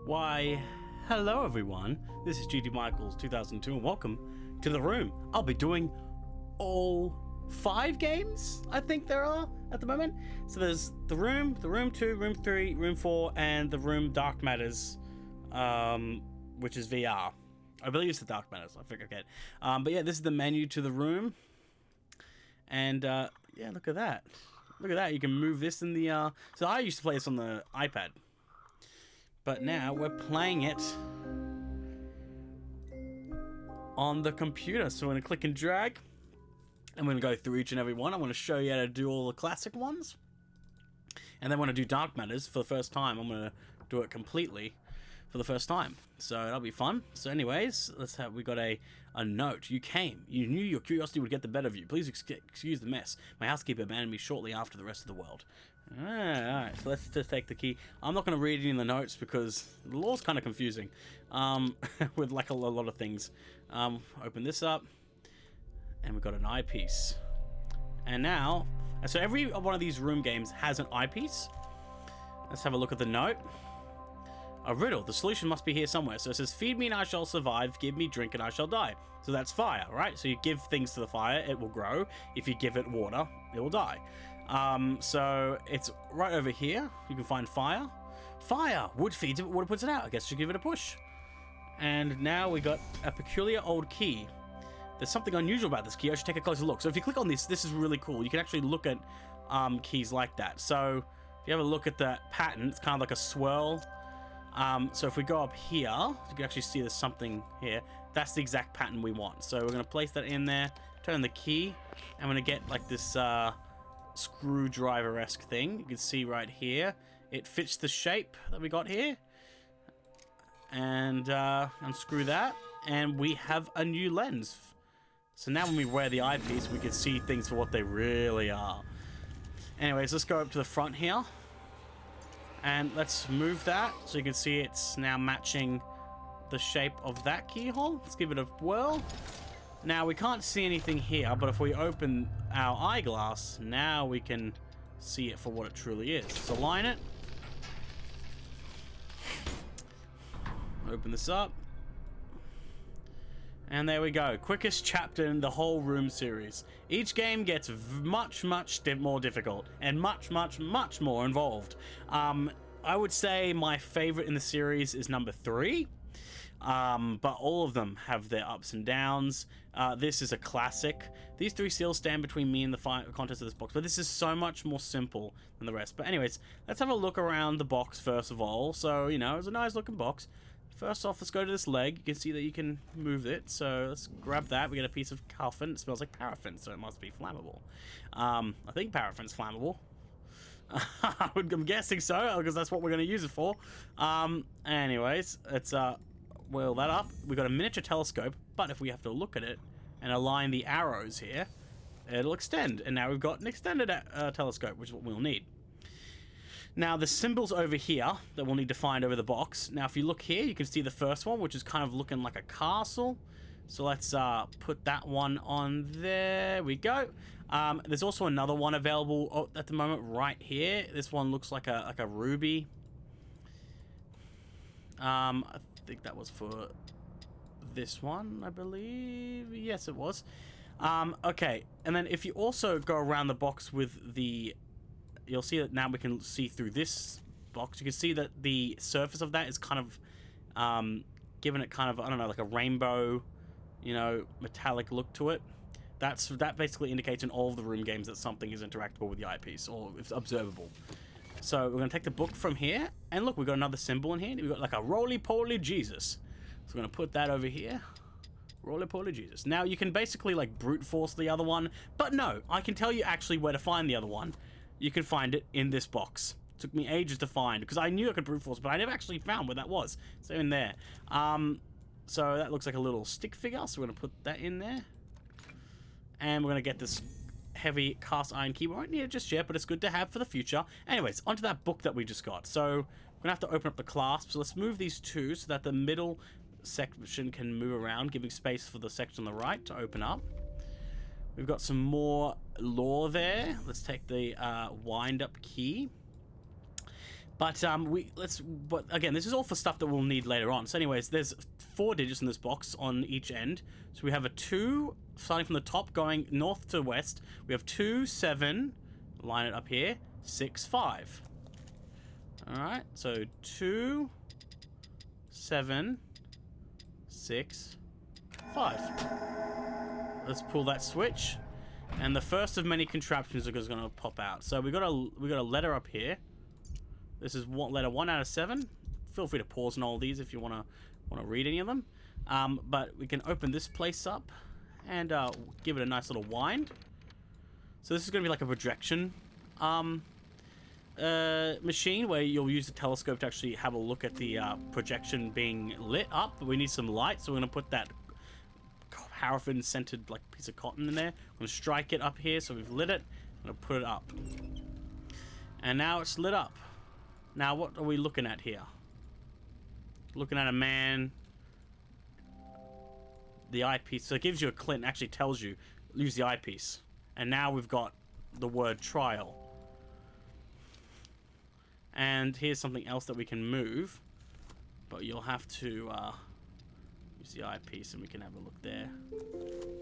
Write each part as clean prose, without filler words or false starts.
Why, hello everyone. This is GD Michaels 2002 and welcome to The Room. I'll be doing all 5 games, I think there are at the moment. So there's The Room 2, Room 3, Room 4, and The Room Dark Matters, which is VR. I believe it's the Dark Matters, I forget. But yeah, this is the menu to The Room. And yeah, look at that. Look at that, you can move this in the... So I used to play this on the iPad. But now we're playing it on the computer. So we're going to click and drag. And we're going to go through each and every one. I want to show you how to do all the classic ones. And then when I do Dark Matters for the first time, I'm going to do it completely for the first time. So that'll be fun. So anyways, we got a note. You came. You knew your curiosity would get the better of you. Please excuse the mess. My housekeeper abandoned me shortly after the rest of the world. Alright, so let's just take the key. I'm not going to read any of the notes because the law's kind of confusing with like a lot of things. Open this up. And we've got an eyepiece. And now, so every one of these room games has an eyepiece. Let's have a look at the note. A riddle. The solution must be here somewhere. So it says, feed me and I shall survive. Give me drink and I shall die. So that's fire, right? So you give things to the fire, it will grow. If you give it water, it will die. So it's right over here. You can find fire. Fire! Wood feeds it, water puts it out. I guess you give it a push. And now we got a peculiar old key. There's something unusual about this key. I should take a closer look. So if you click on this, this is really cool. You can actually look at keys like that. So if you have a look at that pattern, it's kind of like a swirl. So if we go up here, you can actually see there's something here. That's the exact pattern we want. So we're going to place that in there, turn the key. I'm going to get like this screwdriver-esque thing. You can see right here. It fits the shape that we got here. And unscrew that. And we have a new lens. So now when we wear the eyepiece, we can see things for what they really are. Anyways, let's go up to the front here. And let's move that so you can see it's now matching the shape of that keyhole. Let's give it a whirl. Now we can't see anything here, but if we open our eyeglass, now we can see it for what it truly is. Let's align it. Open this up. And there we go. Quickest chapter in the whole Room series. Each game gets much more difficult and much more involved. I would say my favorite in the series is number 3. But all of them have their ups and downs. This is a classic. These 3 seals stand between me and the contents of this box. But this is so much more simple than the rest. But anyways, let's have a look around the box first of all. So, you know, it's a nice looking box. First off, let's go to this leg. You can see that you can move it. So let's grab that. We get a piece of coffin. It smells like paraffin, so it must be flammable. I think paraffin's flammable. I'm guessing so, because that's what we're going to use it for. Anyways, let's wheel that up. We've got a miniature telescope, but if we have to look at it and align the arrows here, it'll extend. And now we've got an extended telescope, which is what we'll need. Now, the symbols over here that we'll need to find over the box. Now, if you look here, you can see the first one, which is kind of looking like a castle. So let's put that one on there. We go. There's also another one available at the moment right here. This one looks like a ruby. I think that was for this one, I believe. Yes, it was. Okay, and then if you also go around the box with the... You'll see that now we can see through this box. You can see that the surface of that is kind of giving it kind of, I don't know, like a rainbow, you know, metallic look to it. That basically indicates in all of the Room games that something is interactable with the eyepiece, or it's observable. So we're going to take the book from here, and look, we've got another symbol in here. We've got like a roly-poly Jesus. So we're going to put that over here. Roly-poly Jesus. Now, you can basically like brute force the other one, but no, I can tell you actually where to find the other one. You can find it in this box. It took me ages to find, because I knew I could brute force, but I never actually found where that was. So in there. So that looks like a little stick figure, so we're going to put that in there. And we're going to get this heavy cast iron key. We won't need it just yet, but it's good to have for the future. Anyways, onto that book that we just got. So we're going to have to open up the clasp. So let's move these two so that the middle section can move around, giving space for the section on the right to open up. We've got some more lore there. Let's take the wind-up key. But but again, this is all for stuff that we'll need later on. So anyways, there's 4 digits in this box on each end. So we have a 2 starting from the top going north to west. We have 2, 7, line it up here, 6, 5. All right, so 2, 7, 6, 5. Let's pull that switch, and the first of many contraptions is going to pop out. So we got a letter up here. This is letter 1 out of 7. Feel free to pause on all these if you want to read any of them. But we can open this place up and give it a nice little wind. So this is going to be like a projection machine where you'll use the telescope to actually have a look at the projection being lit up. We need some light, so we're going to put that paraffin scented like piece of cotton in there. I'm going to strike it up here, so we've lit it. I'm going to put it up. And now it's lit up. Now, what are we looking at here? Looking at a man. The eyepiece. So it gives you a clip and actually tells you, use the eyepiece. And now we've got the word trial. And here's something else that we can move. But you'll have to use the eyepiece and we can have a look there.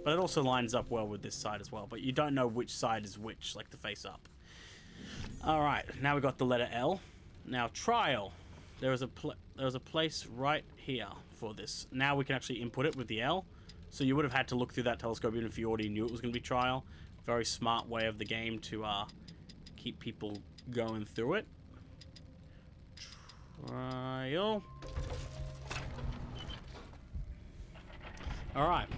But it also lines up well with this side as well. But you don't know which side is which, like the face up. Alright, now we've got the letter L. Now, trial. There was a place right here for this. Now we can actually input it with the L. So you would have had to look through that telescope even if you already knew it was going to be trial. Very smart way of the game to keep people going through it. Trial. Alright.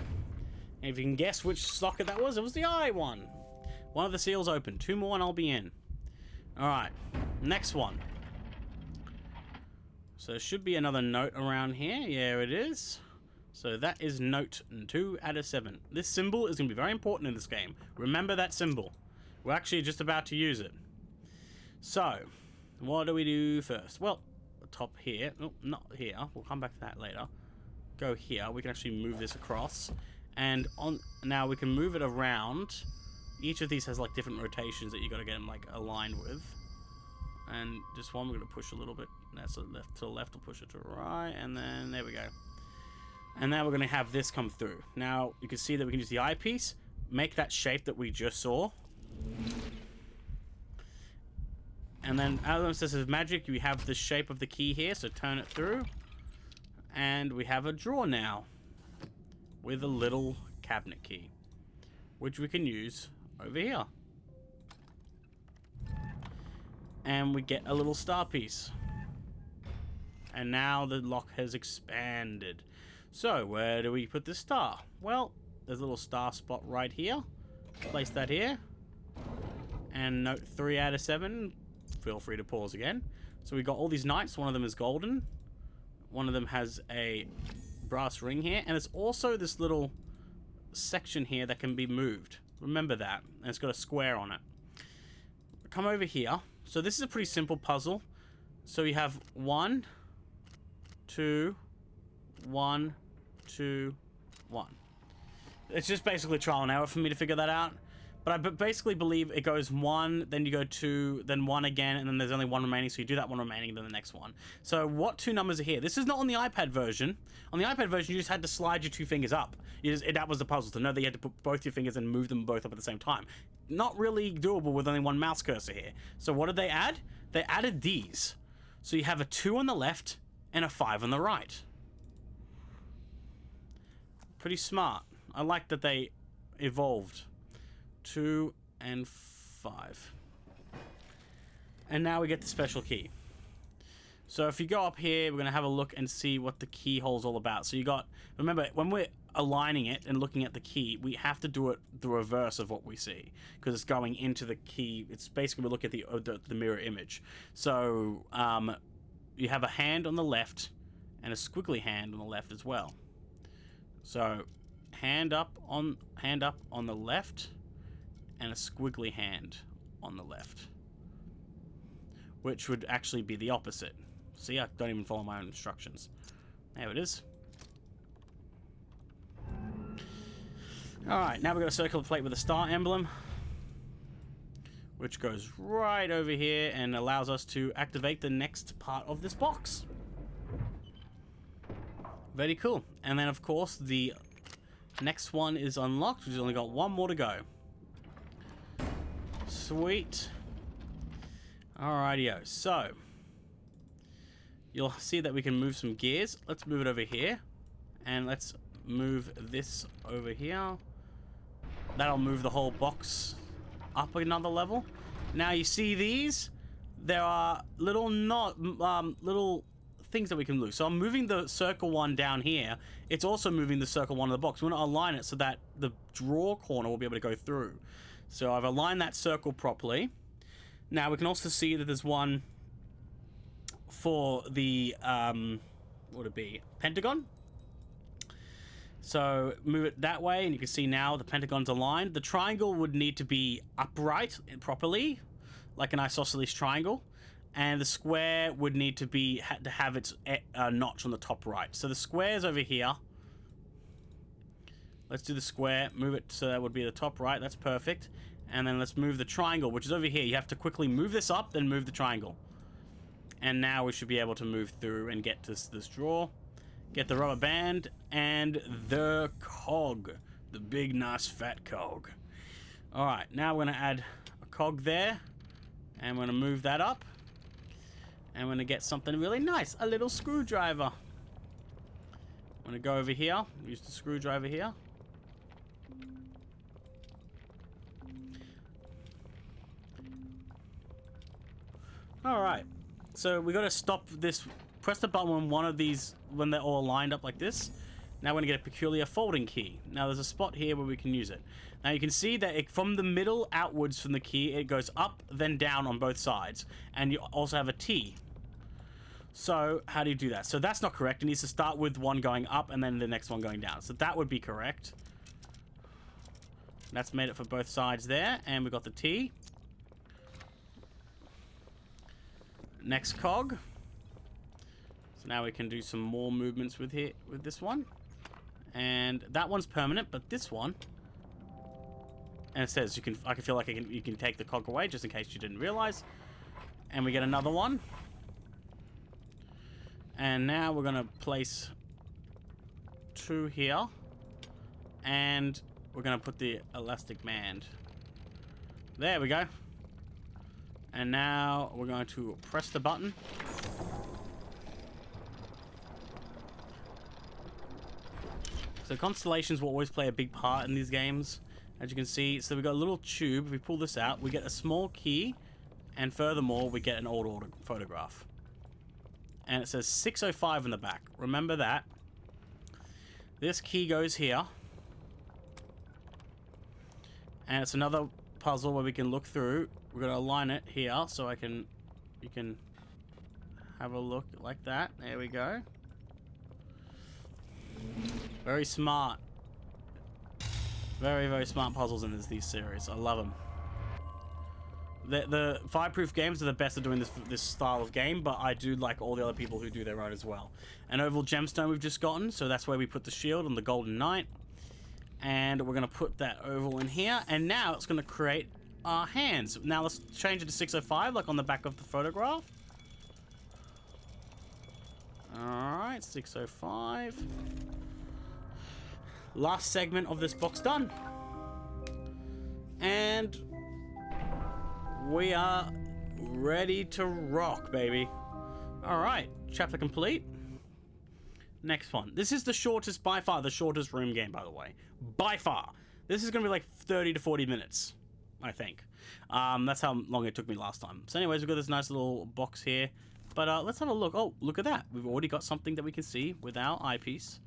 And if you can guess which socket that was, it was the I one. One of the seals open. 2 more and I'll be in. Alright. Next one. So there should be another note around here. Yeah, it is. So that is note 2 out of 7. This symbol is going to be very important in this game. Remember that symbol. We're actually just about to use it. So, what do we do first? Well, top here. Oh, not here. We'll come back to that later. Go here. We can actually move this across. And now we can move it around. Each of these has like different rotations that you got to get them like aligned with. And this one we're going to push a little bit. That's left to the left, we'll push it to the right, and then there we go. And now we're going to have this come through. Now you can see that we can use the eyepiece, make that shape that we just saw. And then as this is magic, we have the shape of the key here, so turn it through. And we have a drawer now with a little cabinet key, which we can use over here. And we get a little star piece. And now the lock has expanded. So, where do we put the star? Well, there's a little star spot right here. Place that here. And note 3 out of 7. Feel free to pause again. So we got all these knights. One of them is golden. One of them has a brass ring here. And there's also this little section here that can be moved. Remember that. And it's got a square on it. Come over here. So this is a pretty simple puzzle. So you have 1, 2, 1, 2, 1. It's just basically trial and error for me to figure that out. But I basically believe it goes 1, then you go 2, then 1 again, and then there's only 1 remaining, so you do that 1 remaining, then the next one. So what 2 numbers are here? This is not on the iPad version. On the iPad version, you just had to slide your 2 fingers up. That was the puzzle, to know that you had to put both your fingers and move them both up at the same time. Not really doable with only 1 mouse cursor here. So what did they add? They added these. So you have a 2 on the left and a 5 on the right. Pretty smart. I like that they evolved. 2 and 5. And now we get the special key. So if you go up here, we're going to have a look and see what the keyhole's all about. So you got, remember, when we're aligning it and looking at the key, we have to do it the reverse of what we see, because it's going into the key. It's basically, we look at the mirror image. So you have a hand on the left and a squiggly hand on the left as well. So hand up on the left and a squiggly hand on the left, which would actually be the opposite. See, I don't even follow my own instructions. There it is. Alright, now we've got a circular plate with a star emblem, which goes right over here and allows us to activate the next part of this box. Very cool. And then, of course, the next one is unlocked. We've only got one more to go. Sweet. Alrighty-o. So, you'll see that we can move some gears. Let's move it over here. And let's move this over here. That'll move the whole box up another level. Now you see these? There are little little things that we can move. So I'm moving the circle one down here. It's also moving the circle one in the box. We want to align it so that the draw corner will be able to go through. So I've aligned that circle properly. Now we can also see that there's one for the what would it be? Pentagon. So move it that way, and you can see now the pentagon's aligned. The triangle would need to be upright properly, like an isosceles triangle, and the square would need to be to have its notch on the top right. So the square's over here. Let's do the square, move it so that would be the top right. That's perfect. And then let's move the triangle, which is over here. You have to quickly move this up, then move the triangle. And now we should be able to move through and get to this drawer. Get the rubber band and the cog. The big, nice, fat cog. Alright, now we're going to add a cog there. And we're going to move that up. And we're going to get something really nice. A little screwdriver. I'm going to go over here. Use the screwdriver here. Alright. So we got to stop this. Press the button when one of these, when they're all lined up like this. Now we're going to get a peculiar folding key. Now there's a spot here where we can use it. Now you can see that from the middle outwards from the key, it goes up, then down on both sides. And you also have a T. So how do you do that? So that's not correct. It needs to start with one going up and then the next one going down. So that would be correct. That's made it for both sides there. And we've got the T. Next cog. So now we can do some more movements with this one. And that one's permanent, but this one, and it says you can take the cog away just in case you didn't realize. And we get another one. And now we're gonna place 2 here. And we're gonna put the elastic band. There we go. And now we're going to press the button. So constellations will always play a big part in these games, as you can see. So we've got a little tube. If we pull this out, we get a small key, and furthermore, we get an old photograph. And it says 605 in the back. Remember that. This key goes here. And it's another puzzle where we can look through. We're going to align it here so you can have a look like that. There we go. Very smart. Very, very smart puzzles in these series. I love them. The Fireproof games are the best at doing this style of game, but I do like all the other people who do their own as well. An oval gemstone we've just gotten, so that's where we put the shield on the Golden Knight. And we're going to put that oval in here, and now it's going to create our hands. Now let's change it to 605, like on the back of the photograph. Alright, 605. Last segment of this box done. And we are ready to rock, baby. Alright, chapter complete. Next one. This is the shortest, by far, the shortest room game, by the way. By far. This is going to be like 30 to 40 minutes, I think. That's how long it took me last time. So anyways, we've got this nice little box here. But let's have a look. Oh, look at that. We've already got something that we can see with our eyepiece.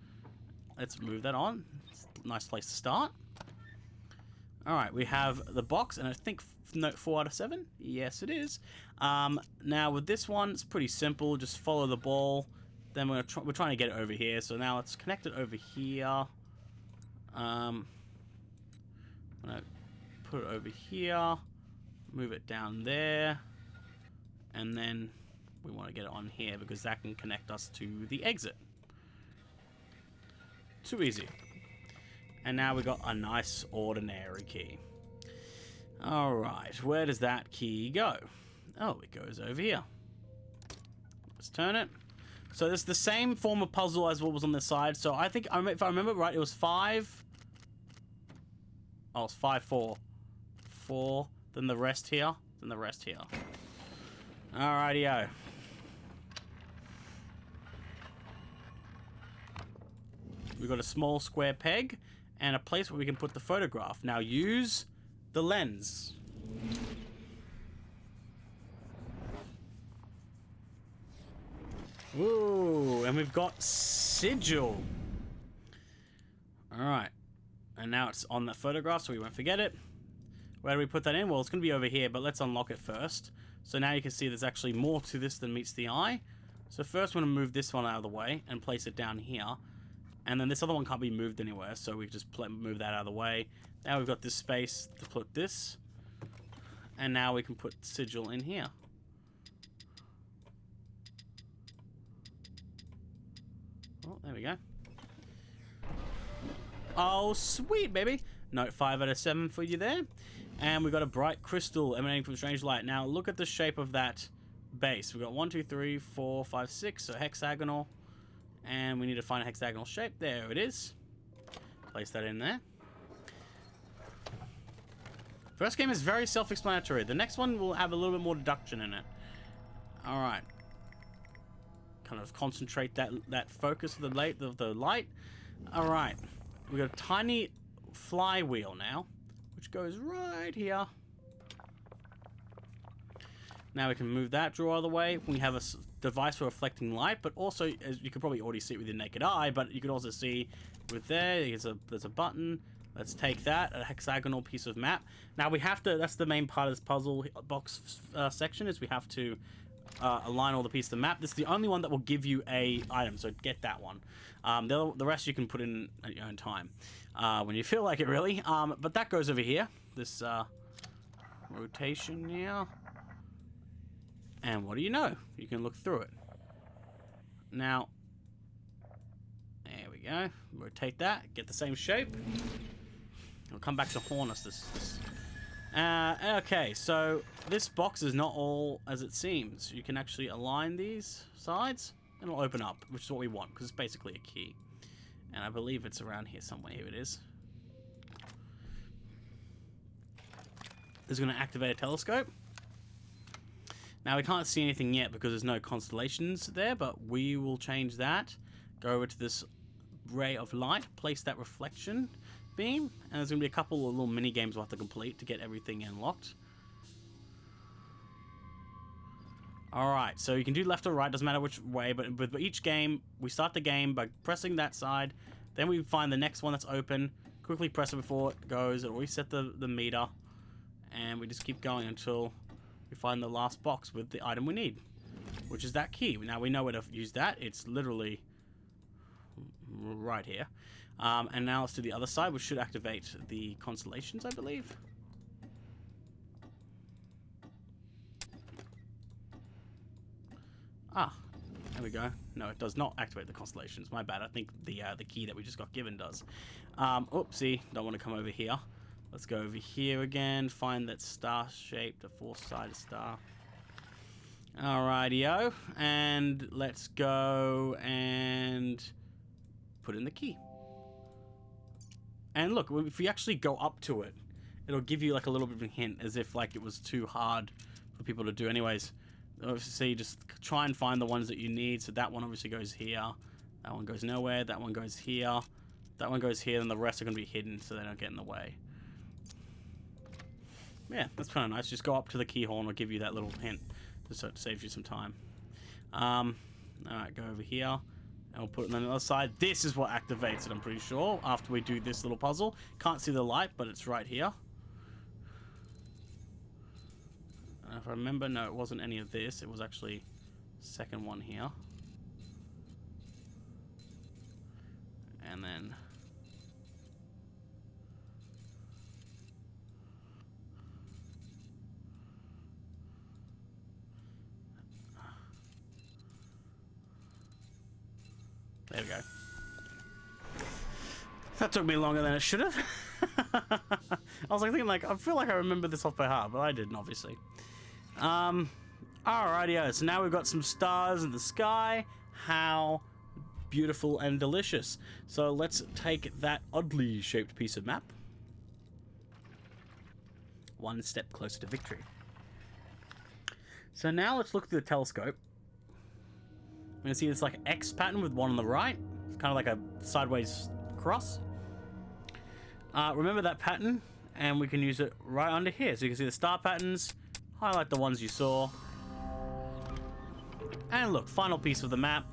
Let's move that on. It's a nice place to start. Alright, we have the box, and I think note 4 out of 7. Yes, it is. Now, with this one, it's pretty simple. Just follow the ball. Then we're trying to get it over here. So now let's connect it over here. I'm going to put it over here. Move it down there. And then we want to get it on here because that can connect us to the exit. Too easy. And now we got a nice ordinary key. Alright, where does that key go? Oh, it goes over here. Let's turn it. So it's the same form of puzzle as what was on this side. So I think, if I remember right, it was 5. Oh, it's 5, 4. 4, then the rest here, then the rest here. Alrighty-o. We've got a small square peg and a place where we can put the photograph. Now use the lens. Ooh, and we've got sigil. Alright. And now it's on the photograph, so we won't forget it. Where do we put that in? Well, it's going to be over here, but let's unlock it first. So now you can see there's actually more to this than meets the eye. So first we're going to move this one out of the way and place it down here. And then this other one can't be moved anywhere, so we just move that out of the way. Now we've got this space to put this. And now we can put sigil in here. Oh, there we go. Oh, sweet, baby. Note 5 out of 7 for you there. And we've got a bright crystal emanating from strange light. Now, look at the shape of that base. We've got 1, 2, 3, 4, 5, 6, so hexagonal. And we need to find a hexagonal shape. There it is. Place that in there. First game is very self-explanatory. The next one will have a little bit more deduction in it. Alright. Kind of concentrate that focus of the light. Alright. We've got a tiny flywheel now, which goes right here. Now we can move that drawer out of the way. We have a device for reflecting light, but also, as you can probably already see it with your naked eye, but you can also see with there's a button. Let's take that, a hexagonal piece of map. Now we have to, that's the main part of this puzzle box section, is we have to align all the pieces of the map. This is the only one that will give you a item, so get that one. The rest you can put in at your own time when you feel like it, really. But that goes over here. This rotation here. And what do you know? You can look through it. Now, there we go. Rotate that. Get the same shape. It'll come back to haunt us. Okay, so this box is not all as it seems. You can actually align these sides and it'll open up, which is what we want because it's basically a key. And I believe it's around here somewhere. Here it is. This is going to activate a telescope. Now we can't see anything yet because there's no constellations there, but we will change that. Go over to this ray of light, place that reflection beam, and there's going to be a couple of little mini games we'll have to complete to get everything unlocked. Alright, so you can do left or right, doesn't matter which way, but with each game, we start the game by pressing that side, then we find the next one that's open, quickly press it before it goes, it'll reset the meter, and we just keep going until we find the last box with the item we need, which is that key. Now we know where to use that. It's literally right here. And now let's do the other side, which should activate the constellations, I believe. Ah, there we go. No, it does not activate the constellations. My bad. I think the key that we just got given does. Oopsie, don't want to come over here. Let's go over here again, find that star shape, the four-sided star. Alrighty-o, and let's go and put in the key. And look, if we actually go up to it, it'll give you like a little bit of a hint, as if like it was too hard for people to do anyways. Obviously, just try and find the ones that you need. So that one obviously goes here, that one goes nowhere, that one goes here, that one goes here, and the rest are going to be hidden so they don't get in the way. Yeah, that's kind of nice. Just go up to the key horn. I'll give you that little hint, just so it saves you some time. Alright, go over here, and we'll put it on the other side. This is what activates it, I'm pretty sure, after we do this little puzzle. Can't see the light, but it's right here. If I remember, no, it wasn't any of this. It was actually the second one here. And then... there we go. That took me longer than it should have. I was like thinking, like, I feel like I remember this off by heart, but I didn't, obviously. Alrighty, so now we've got some stars in the sky. How beautiful and delicious. So let's take that oddly shaped piece of map. One step closer to victory. So now let's look through the telescope. We're gonna see this like X pattern with one on the right. It's kind of like a sideways cross. Remember that pattern, and we can use it right under here. So you can see the star patterns, highlight the ones you saw. And look, final piece of the map,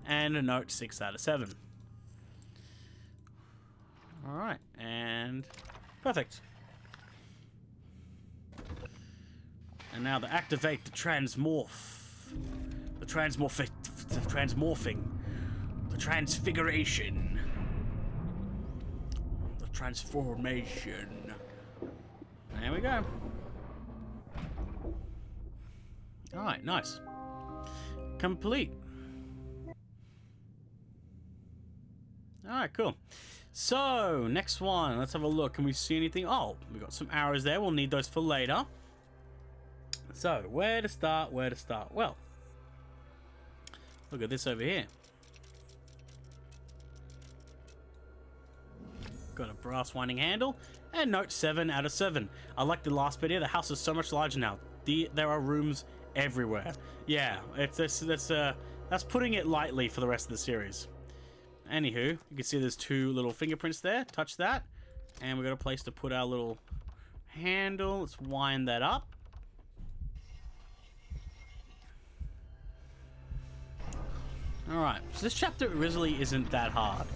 and a note 6 out of 7. Alright, and perfect. And now to activate the transmorph. The transmorphing. The transfiguration. The transformation. There we go. Alright, nice. Complete. Alright, cool. So, next one. Let's have a look. Can we see anything? Oh, we got some arrows there. We'll need those for later. So, where to start? Where to start? Well, look at this over here. Got a brass winding handle and note 7 out of 7. I like the last bit here. The house is so much larger now. There are rooms everywhere. Yeah, that's putting it lightly for the rest of the series. Anywho, you can see there's 2 little fingerprints there. Touch that, and we've got a place to put our little handle. Let's wind that up. Alright, so this chapter really isn't that hard.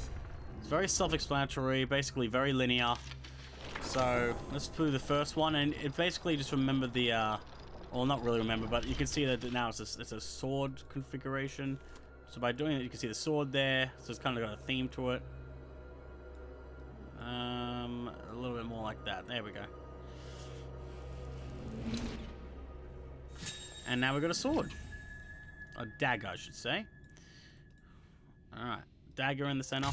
It's very self-explanatory, basically very linear. So, let's do the first one, and it basically just remember the, well, not really remember, but you can see that now it's a sword configuration. So by doing it, you can see the sword there, so it's kind of got a theme to it. A little bit more like that. There we go. And now we've got a sword. A dagger, I should say. Alright, dagger in the center.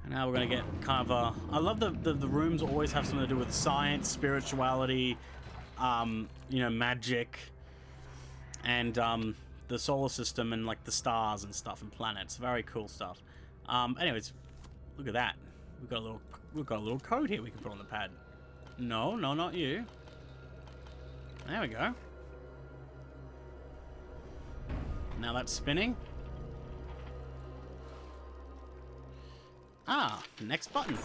And now we're going to get kind of a... I love the rooms always have something to do with science, spirituality, you know, magic, and the solar system and like the stars and stuff and planets. Very cool stuff. Anyways, look at that. We've got a little code here we can put on the pad. No, not you. There we go. Now that's spinning. Ah, next button.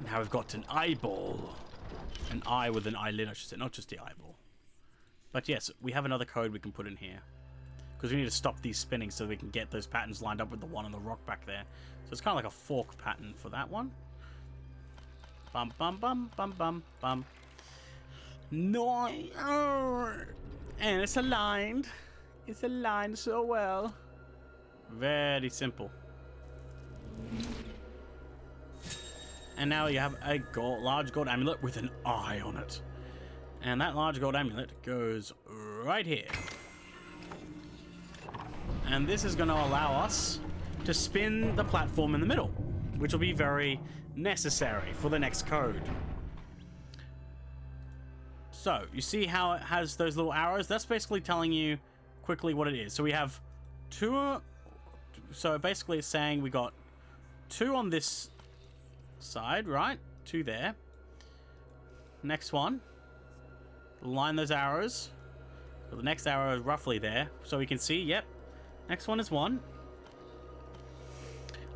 Now we've got an eyeball. An eye with an eyelid, I should say, not just the eyeball. But yes, we have another code we can put in here. Because we need to stop these spinning so we can get those patterns lined up with the one on the rock back there. So it's kind of like a fork pattern for that one. Bum, bum, bum, bum, bum, bum. No. And it's aligned. It's aligned so well. Very simple. And now you have a large gold amulet with an eye on it. And that large gold amulet goes right here. And this is going to allow us to spin the platform in the middle, which will be very necessary for the next code. So, you see how it has those little arrows? That's basically telling you quickly what it is. So we have 2... So basically it's saying we got 2 on this side, right? 2 there. Next one. Line those arrows. So the next arrow is roughly there. So we can see, yep. Next one is 1.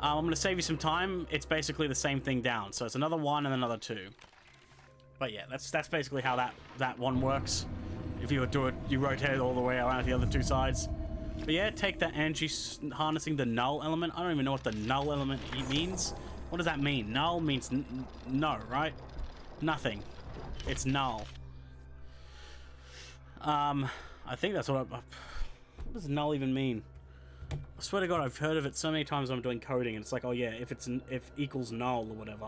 I'm going to save you some time. It's basically the same thing down. So it's another 1 and another 2. But yeah, that's basically how that one works. If you would do it, you rotate it all the way around the other 2 sides. But yeah, take that energy harnessing the null element. I don't even know what the null element means. What does that mean? Null means no, right? Nothing. It's null. I think that's what what does null even mean? I swear to God, I've heard of it so many times when I'm doing coding, and it's like, oh yeah, if equals null or whatever.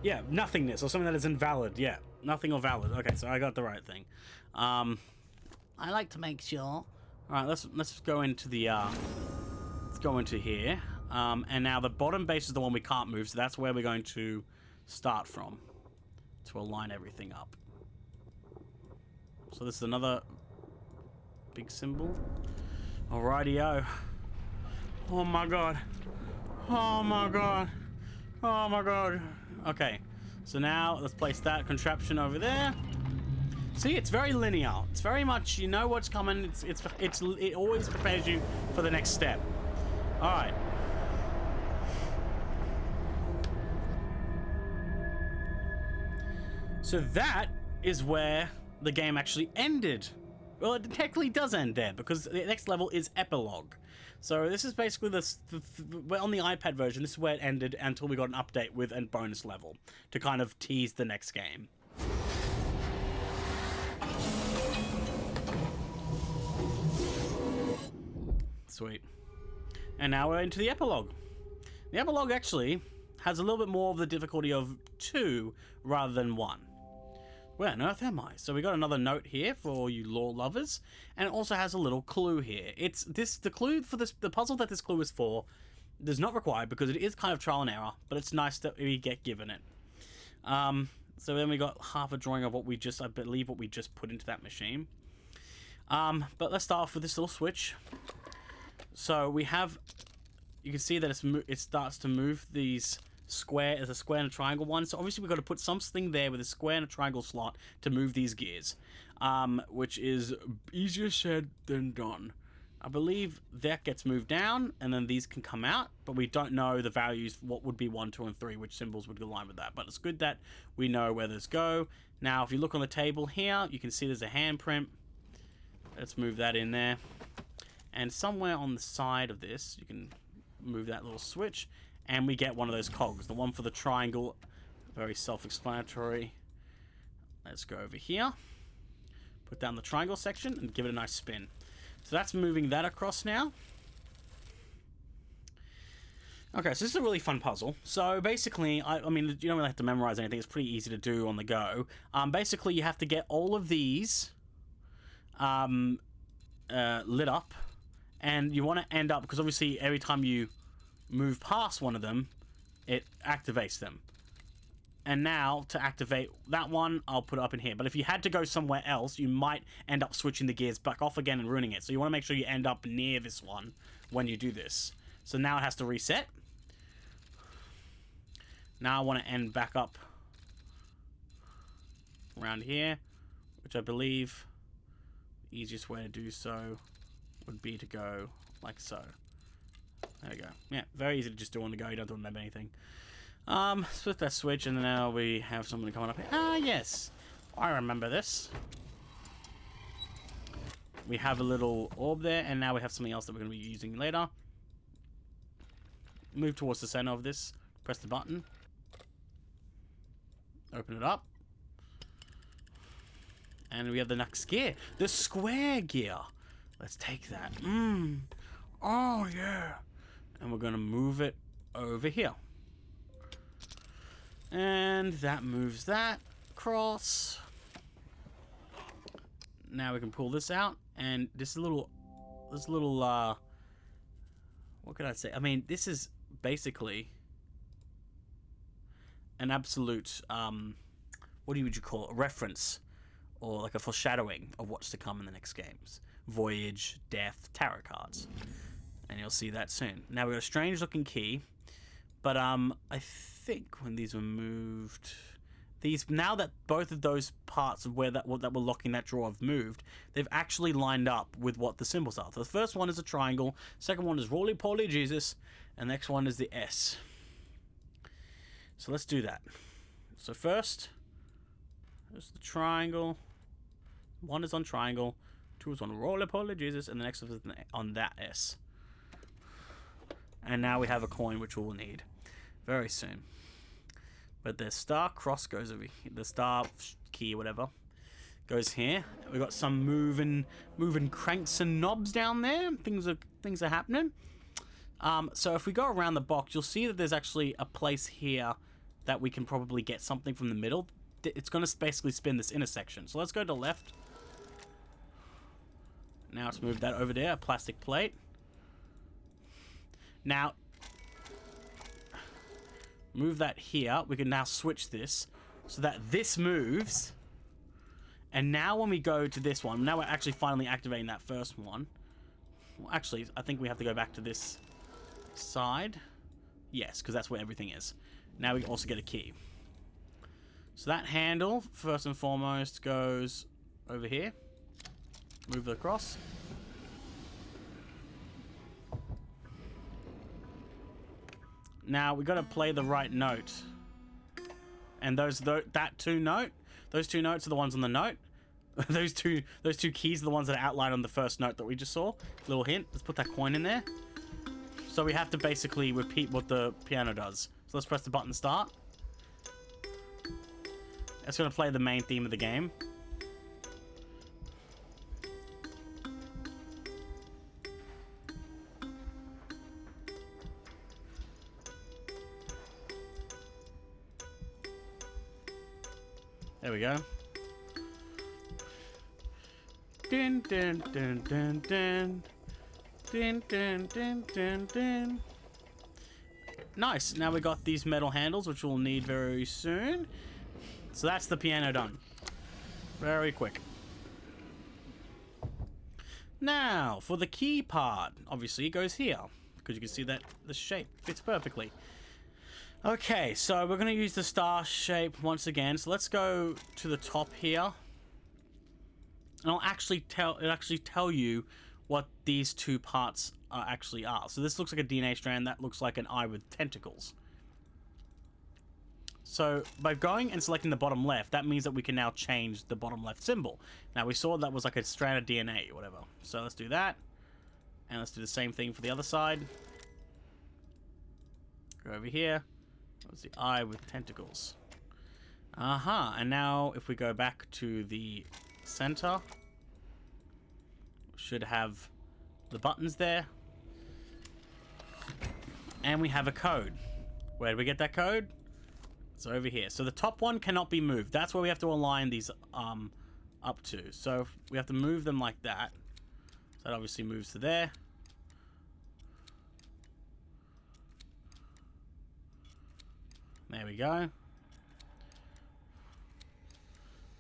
Yeah, nothingness or something that is invalid. Yeah, Nothing or valid. Okay, so I got the right thing. I like to make sure. All right, let's go into the let's go into here. And now the bottom base is the one we can't move, so that's where we're going to start from to align everything up. So this is another big symbol. Alrighty-o. Oh my god. Oh my god. Oh my god. Okay. So now let's place that contraption over there. See, it's very linear. It's very much, you know what's coming. It always prepares you for the next step. All right. So that is where the game actually ended. Well, it technically does end there because the next level is Epilogue. So this is basically we're on the iPad version. This is where it ended until we got an update with a bonus level to kind of tease the next game. Sweet. And now we're into the Epilogue. The Epilogue actually has a little bit more of the difficulty of 2 rather than 1. Where on earth am I? So we got another note here for all you lore lovers, and it also has a little clue here. It's the clue for the puzzle that this clue is for does not required because it is kind of trial and error, but it's nice that we get given it. So then we got half a drawing of I believe what we just put into that machine. But let's start off with this little switch. So we have, you can see that it starts to move these there's a square and a triangle one, so obviously we've got to put something there with a square and a triangle slot to move these gears, which is easier said than done. I believe that gets moved down and then these can come out, but we don't know the values, what would be 1, 2, and 3, which symbols would align with that, but it's good that we know where those go. Now if you look on the table here, you can see there's a handprint. Let's move that in there, and somewhere on the side of this you can move that little switch and we get one of those cogs. The one for the triangle, very self-explanatory. Let's go over here, put down the triangle section and give it a nice spin. So that's moving that across now. Okay, so this is a really fun puzzle. So basically, I mean, you don't really have to memorize anything. It's pretty easy to do on the go. Basically, you have to get all of these lit up, and you want to end up, because obviously every time you move past one of them, it activates them. And now, to activate that one, I'll put it up in here. But if you had to go somewhere else, you might end up switching the gears back off again and ruining it. So you want to make sure you end up near this one when you do this. So now it has to reset. Now I want to end back up around here, which I believe the easiest way to do so would be to go like so. There we go. Yeah, very easy to just do on the go. You don't have to remember anything. Split that switch, and now we have something coming up here. Ah, yes. I remember this. We have a little orb there, and now we have something else that we're going to be using later. Move towards the center of this. Press the button. Open it up. And we have the next gear. The square gear. Let's take that. Oh, yeah. And we're going to move it over here. And that moves that across. Now we can pull this out. And this little, what can I say? I mean, this is basically an absolute, what would you call it? A reference, or like a foreshadowing of what's to come in the next games. Voyage, Death, Tarot cards. And you'll see that soon. Now we've got a strange looking key, but I think when these were moved, now that both of those parts of where that were locking that drawer have moved, they've actually lined up with what the symbols are. So the first one is a triangle, second one is Roly Poly Jesus, and the next one is the S. So let's do that. So first, there's the triangle. 1 is on triangle, 2 is on Roly Poly Jesus, and the next one is on that S. And now we have a coin, which we'll need very soon. But the star cross goes over here. The star key, whatever, goes here. We've got some moving cranks and knobs down there. Things are happening. So if we go around the box, you'll see that there's actually a place here that we can probably get something from the middle. it's going to basically spin this intersection. So let's go to left. Now let's move that over there, a plastic plate. Now, move that here. We can now switch this so that this moves. And now when we go to this one, now we're actually finally activating that first one. Well, actually, I think we have to go back to this side. Yes, because that's where everything is. Now we also get a key. So that handle, first and foremost, goes over here. Move it across. Now we got to play the right note. And those two notes are the ones on the note. those two keys are the ones that are outlined on the first note that we just saw. Little hint. Let's put that coin in there. So we have to basically repeat what the piano does. So let's press the button to start. It's going to play the main theme of the game. There we go. Dun dun dun dun dun. Dun dun dun dun dun. Nice. Now we got these metal handles, which we'll need very soon. So that's the piano done. Very quick. Now, for the key part, obviously it goes here, because you can see that the shape fits perfectly. Okay, so we're going to use the star shape once again. So let's go to the top here. And it'll actually tell you what these two parts actually are. So this looks like a DNA strand. That looks like an eye with tentacles. So by going and selecting the bottom left, that means that we can now change the bottom left symbol. Now we saw that was like a strand of DNA or whatever. So let's do that. And let's do the same thing for the other side. Go over here. That's the eye with tentacles. Aha. And now if we go back to the center, we should have the buttons there. And we have a code. Where did we get that code? It's over here. So the top one cannot be moved. That's where we have to align these up to. So we have to move them like that. So that obviously moves to there. There we go.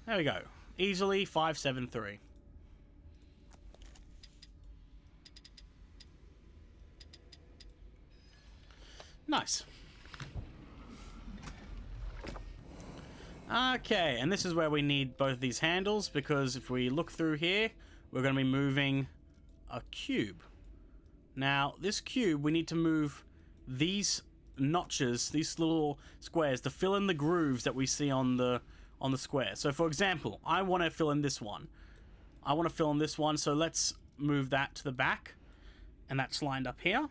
There we go. Easily 573. Nice. Okay, and this is where we need both these handles, because if we look through here, we're going to be moving a cube. Now, this cube, we need to move these notches, these little squares, to fill in the grooves that we see on the square. So, for example, I want to fill in this one. I want to fill in this one, so let's move that to the back, and that's lined up here.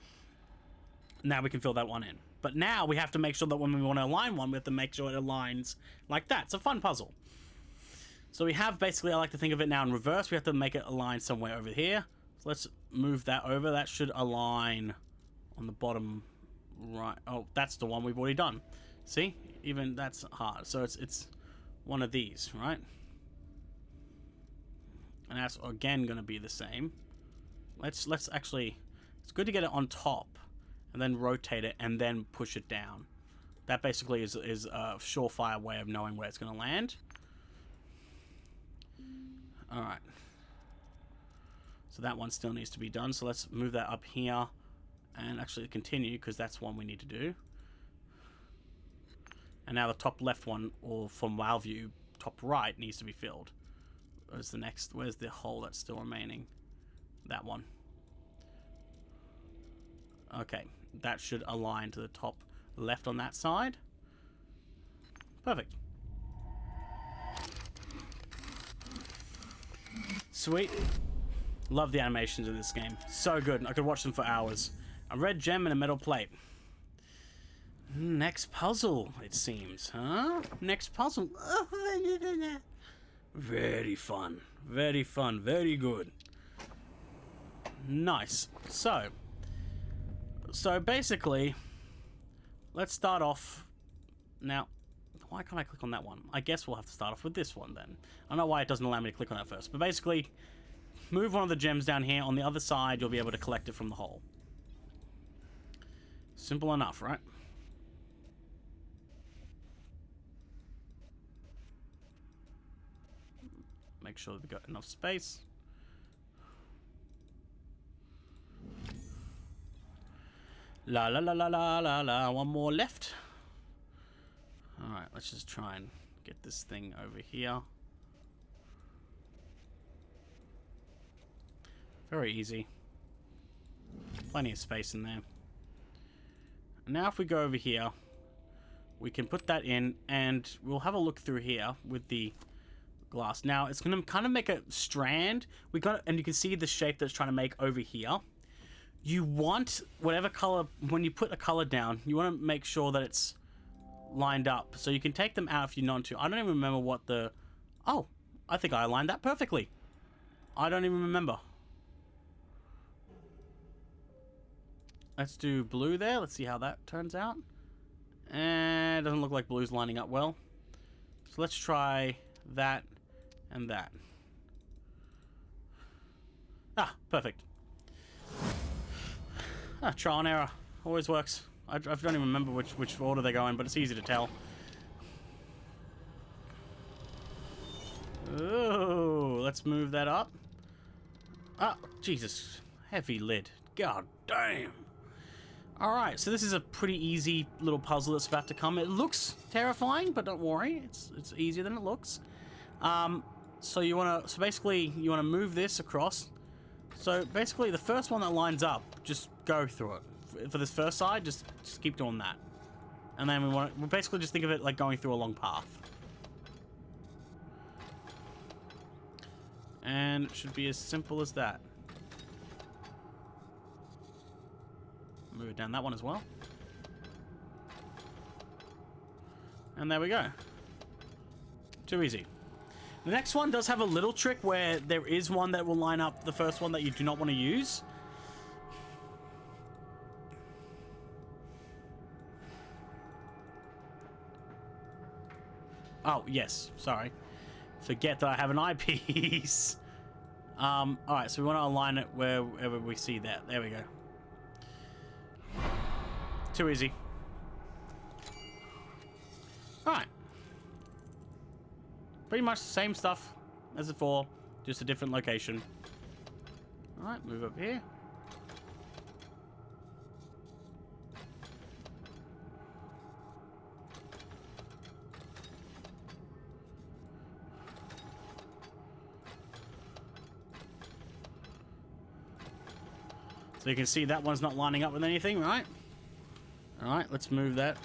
Now we can fill that one in. But now we have to make sure that when we want to align one, we have to make sure it aligns like that. It's a fun puzzle. So we have basically, I like to think of it now in reverse. We have to make it align somewhere over here. So let's move that over. That should align on the bottom right. Oh, that's the one we've already done. See? Even that's hard. So it's one of these, right? And that's again going to be the same. Let's actually, it's good to get it on top and then rotate it and then push it down. That basically is a surefire way of knowing where it's going to land. All right. So that one still needs to be done. So let's move that up here and actually continue, because that's one we need to do. And now the top left one, or from our view, top right, needs to be filled. Where's the next? Where's the hole that's still remaining? That one. Okay, that should align to the top left on that side. Perfect. Sweet. Love the animations in this game. So good. I could watch them for hours. A red gem and a metal plate. Next puzzle, it seems, huh? Next puzzle. Very fun. Very fun. Very good. Nice. So basically, let's start off. Now, Why can't I click on that one? I guess we'll have to start off with this one then. I don't know why it doesn't allow me to click on that first. But basically, move one of the gems down here. On the other side, you'll be able to collect it from the hole. Simple enough, right? Make sure that we've got enough space. La la la la la la la. One more left. Alright, let's just try and get this thing over here. Very easy. Plenty of space in there. Now if we go over here, we can put that in and we'll have a look through here with the glass. Now it's going to kind of make a strand. And you can see the shape that's trying to make over here. You want whatever color, when you put a color down, you want to make sure that it's lined up. So you can take them out if you want to. I don't even remember what the... Oh, I think I aligned that perfectly. I don't even remember. Let's do blue there. Let's see how that turns out. And it doesn't look like blue's lining up well. So let's try that and that. Ah, perfect. Ah, trial and error. Always works. I don't even remember which order they go in, but it's easy to tell. Oh, let's move that up. Ah, Jesus. Heavy lid. God damn. Alright, so this is a pretty easy little puzzle that's about to come. It looks terrifying, but don't worry. It's easier than it looks. So basically you wanna move this across. So basically the first one that lines up, just go through it. For this first side, just keep doing that. And then we basically just think of it like going through a long path. And it should be as simple as that. Move it down that one as well. And there we go. Too easy. The next one does have a little trick where there is one that will line up the first one that you do not want to use. Oh, yes. Sorry. Forget that I have an eyepiece. Alright, so we want to align it wherever we see that. There we go. Too easy. Alright. Pretty much the same stuff as before, just a different location. Alright, move up here. So you can see that one's not lining up with anything, right? Alright, let's move that.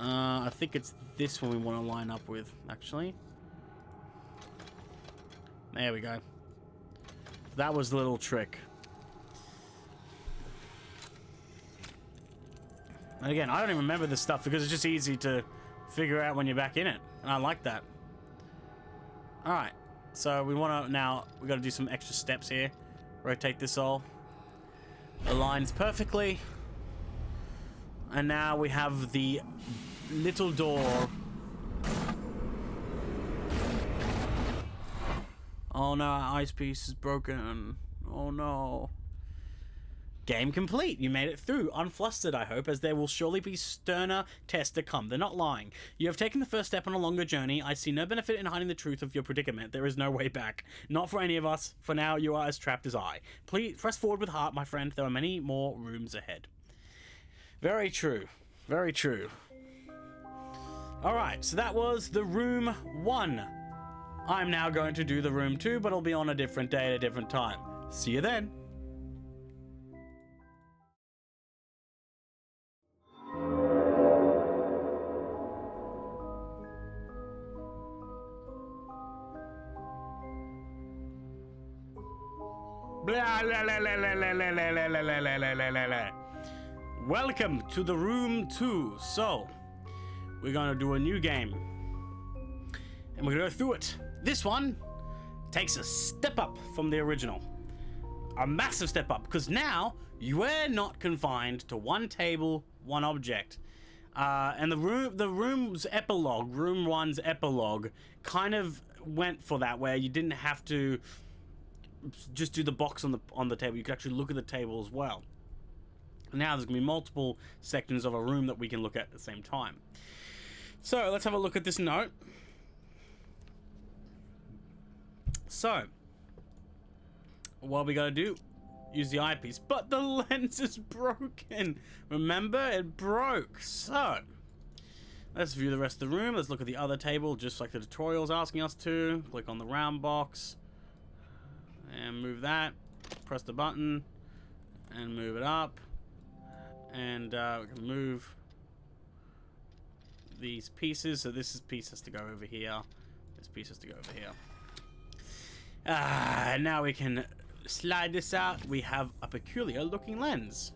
I think it's this one we want to line up with, actually. There we go. That was the little trick. And again, I don't even remember this stuff because it's just easy to figure out when you're back in it. And I like that. Alright, so we want to now, we got to do some extra steps here. Rotate this all. Aligns perfectly. And now we have the little door. Oh no, our ice piece is broken. Oh no. Game complete. You made it through. Unflustered, I hope, as there will surely be sterner tests to come. They're not lying. You have taken the first step on a longer journey. I see no benefit in hiding the truth of your predicament. There is no way back. Not for any of us. For now, you are as trapped as I. Please, press forward with heart, my friend. There are many more rooms ahead. Very true. Very true. Alright, so that was the room 1. I'm now going to do the room 2, but it'll be on a different day at a different time. See you then. Blah, blah, blah, blah, blah, blah, blah, blah, blah, blah, blah, blah, blah. Welcome to the room 2. So, we're going to do a new game. And we're going to go through it. This one takes a step up from the original. A massive step up, because now You were not confined to one table, one object. And the room's epilogue, room one's epilogue, kind of went for that, where you didn't have to just do the box on the table. You could actually look at the table as well. Now there's gonna be multiple sections of a room that we can look at the same time. So let's have a look at this note. So what we gotta do? Use the eyepiece, but the lens is broken. Remember, it broke. So let's view the rest of the room. Let's look at the other table, just like the tutorial's asking us to. Click on the round box and move that. Press the button and move it up. And we can move these pieces. So this piece has to go over here. This piece has to go over here. And now we can slide this out. We have a peculiar looking lens.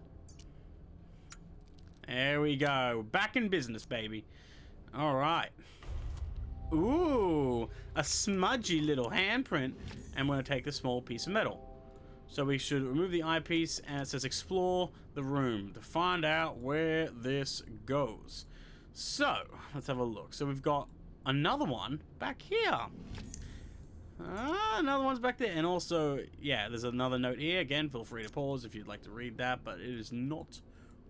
There we go. Back in business, baby. All right. Ooh, a smudgy little handprint. And we're going to take the small piece of metal. So we should remove the eyepiece, and it says explore the room to find out where this goes. So let's have a look. So we've got another one back here. Another one's back there. And also, yeah, there's another note here. Again, feel free to pause if you'd like to read that, but it is not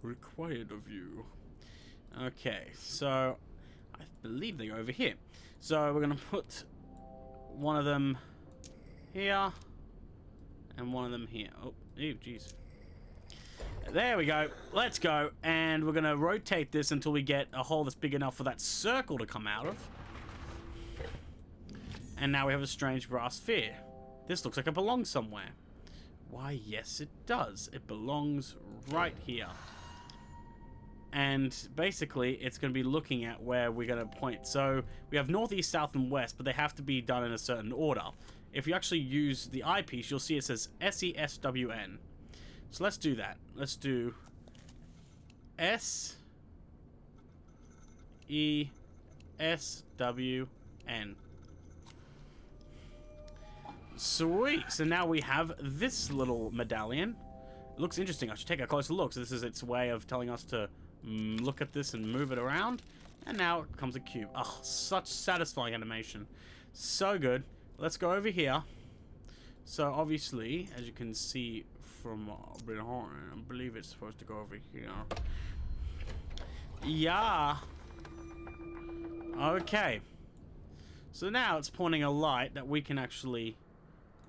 required of you. Okay, so I believe they go over here. So we're going to put one of them here and one of them here. Oh, ew, jeez. There we go. Let's go. And we're going to rotate this until we get a hole that's big enough for that circle to come out of. And now we have a strange brass sphere. This looks like it belongs somewhere. Why, yes, it does. It belongs right here. And basically, it's going to be looking at where we're going to point. So we have north, east, south, and west, but they have to be done in a certain order. If you actually use the eyepiece, you'll see it says SESWN. So let's do that. Let's do SESWN. Sweet. So now we have this little medallion. It looks interesting. I should take a closer look. So this is its way of telling us to look at this and move it around. And now it becomes a cube. Oh, such satisfying animation. So good. Let's go over here. So obviously, as you can see from behind, I believe it's supposed to go over here. Yeah. Okay. So now it's pointing a light that we can actually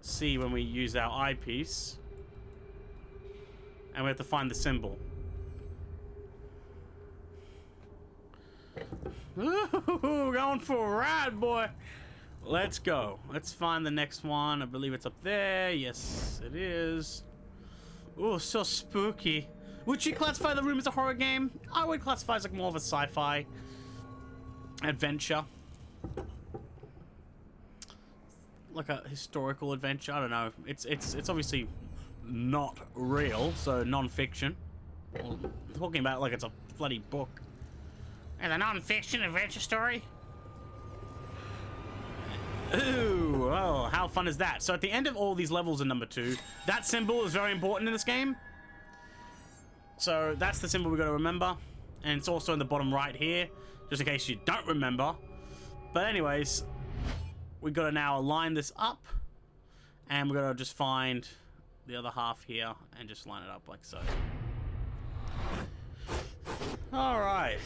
see when we use our eyepiece. And we have to find the symbol. Ooh, going for a ride, boy. Let's go. Let's find the next one. I believe it's up there. Yes, it is. Oh, so spooky. Would you classify the room as a horror game? I would classify it as like more of a sci-fi adventure. Like a historical adventure. I don't know. It's obviously not real, so non-fiction. Well, talking about it like it's a bloody book. And a non-fiction adventure story? Ooh, oh, how fun is that? So at the end of all these levels in number 2, that symbol is very important in this game. So that's the symbol we got to remember. And it's also in the bottom right here, just in case you don't remember. But anyways, we got to now line this up. And we're going to just find the other half here and just line it up like so. All right.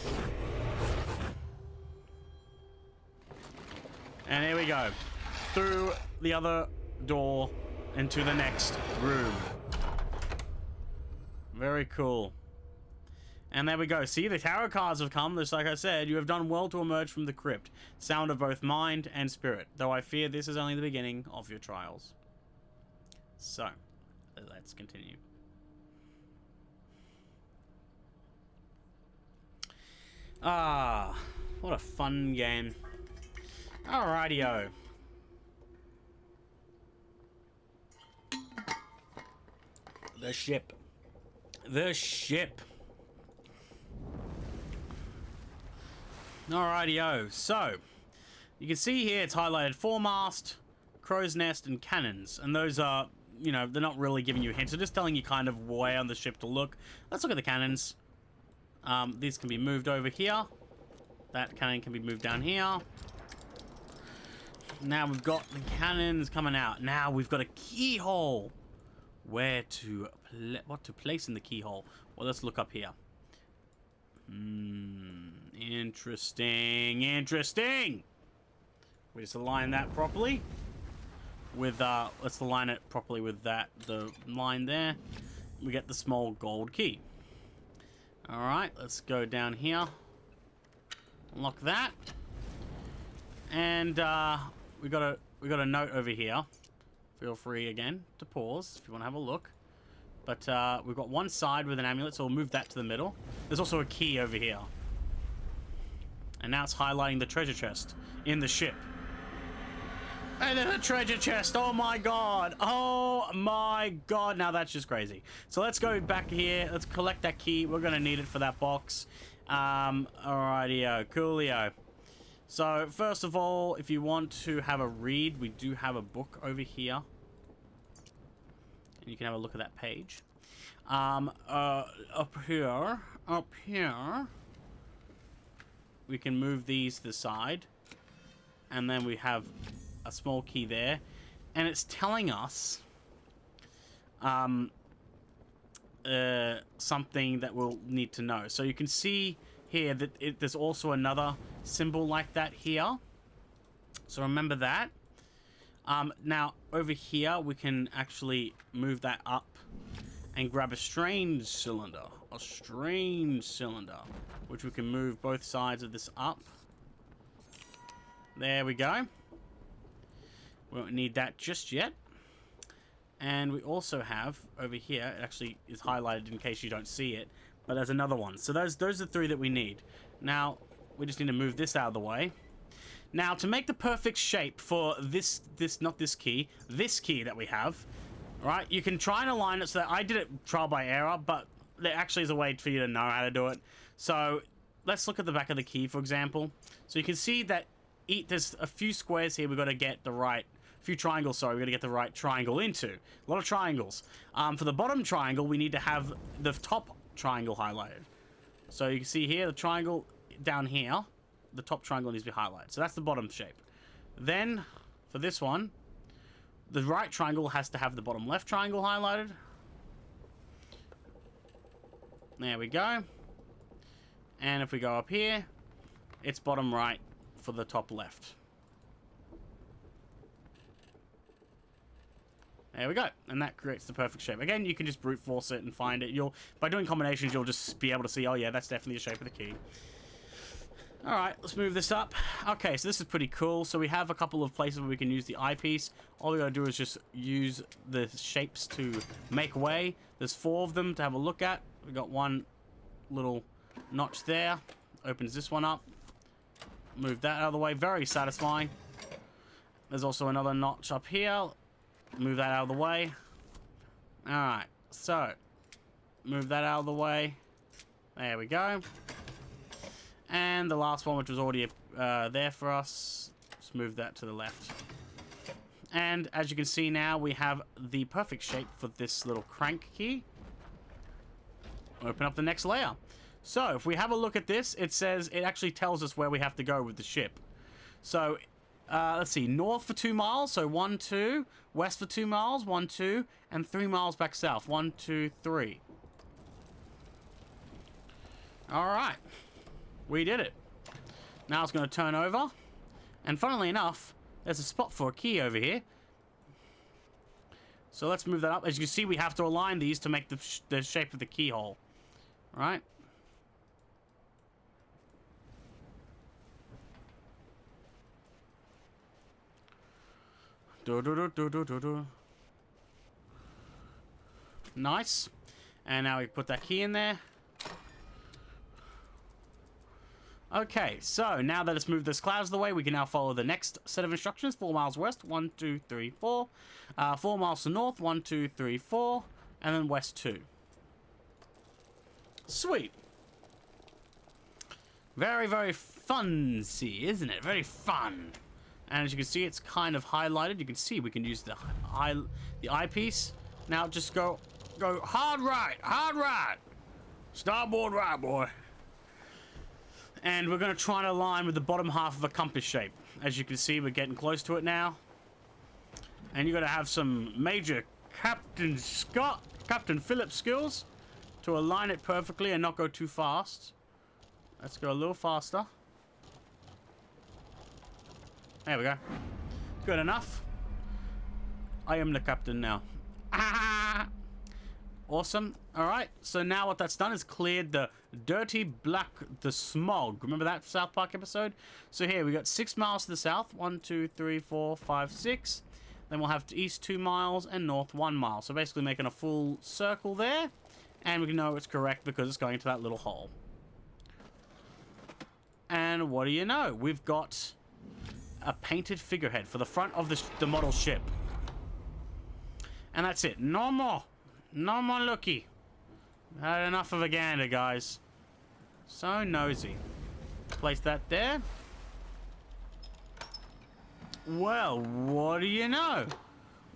And here we go. Through the other door into the next room. Very cool. And there we go. See, the tarot cards have come. Just like I said, you have done well to emerge from the crypt. Sound of both mind and spirit. Though I fear this is only the beginning of your trials. So, let's continue. Ah, what a fun game. Alrighty-o. The ship. The ship. Alrighty-o. So, you can see here it's highlighted foremast, crow's nest, and cannons. And those are you know, they're not really giving you hints. They're just telling you kind of where on the ship to look. Let's look at the cannons. These can be moved over here. That cannon can be moved down here. Now we've got the cannons coming out. Now we've got a keyhole. What to place in the keyhole? Well, let's look up here. Interesting. Interesting. We just align that properly with let's align it properly with the line there. We get the small gold key. All right, let's go down here. Unlock that. And we got a note over here. Feel free again to pause if you want to have a look. But we've got one side with an amulet, so we'll move that to the middle. There's also a key over here. And now it's highlighting the treasure chest in the ship. And then a treasure chest. Oh my god. Oh my god. Now that's just crazy. So let's go back here. Let's collect that key. We're going to need it for that box. Alrighty-o. Coolio. So first of all, if you want to have a read, we do have a book over here. And you can have a look at that page. Up here, we can move these to the side. And then we have a small key there. And it's telling us something that we'll need to know. So you can see here that there's also another symbol like that here. So remember that. Now, over here, we can actually move that up and grab a strange cylinder. A strange cylinder, which we can move both sides of this up. There we go. We won't need that just yet. And we also have, over here, it actually is highlighted in case you don't see it, but there's another one. So those are the three that we need. Now, we just need to move this out of the way. Now, to make the perfect shape for this key that we have, right, you can try and align it so that I did it trial by error, but there actually is a way for you to know how to do it. So let's look at the back of the key, for example. So you can see that there's a few squares here we've got to get the right, few triangles, sorry, we've got to get the right triangle into. A lot of triangles. For the bottom triangle, we need to have the top triangle highlighted. So you can see here, the triangle down here, the top triangle needs to be highlighted. So that's the bottom shape. Then, for this one, the right triangle has to have the bottom left triangle highlighted. There we go. And if we go up here, it's bottom right for the top left. There we go. And that creates the perfect shape. Again, you can just brute force it and find it. By doing combinations, you'll just be able to see, oh yeah, that's definitely the shape of the key. Alright, let's move this up. Okay, so this is pretty cool. So we have a couple of places where we can use the eyepiece. All we gotta do is just use the shapes to make way. There's 4 of them to have a look at. We got one little notch there. Opens this one up. Move that out of the way. Very satisfying. There's also another notch up here. Move that out of the way. Alright, so move that out of the way. There we go. And the last one, which was already there for us, let's move that to the left. And as you can see now, we have the perfect shape for this little crank key. Open up the next layer. So if we have a look at this, it actually tells us where we have to go with the ship. So let's see, north for 2 miles, so 1, 2, west for 2 miles, 1, 2, and 3 miles back south, 1, 2, 3. All right. We did it. Now it's going to turn over. And funnily enough, there's a spot for a key over here. So let's move that up. As you can see, we have to align these to make the shape of the keyhole. All right. Nice. And now we put that key in there. Okay, so now that it's moved those clouds out of the way, we can now follow the next set of instructions. 4 miles west, 1, 2, 3, 4. 4 miles to north, 1, 2, 3, 4. And then west 2. Sweet. Very, very fun-sy, isn't it? Very fun. And as you can see, it's kind of highlighted. You can see we can use the eyepiece. Now just go hard right. Starboard right, boy. And we're going to try to align with the bottom half of a compass shape. As you can see, we're getting close to it now. And you got to have some major Captain Phillips skills to align it perfectly and not go too fast. Let's go a little faster. There we go. Good enough. I am the captain now. Awesome. Alright, so now what that's done is cleared the the smog. Remember that South Park episode? So here, we got 6 miles to the south. 1, 2, 3, 4, 5, 6. Then we'll have to east 2 miles and north 1 mile. So basically making a full circle there. And we know it's correct because it's going into that little hole. And what do you know? We've got a painted figurehead for the front of the model ship. And that's it. No more. No more looky. Had enough of a gander, guys. So nosy. Place that there. Well, what do you know?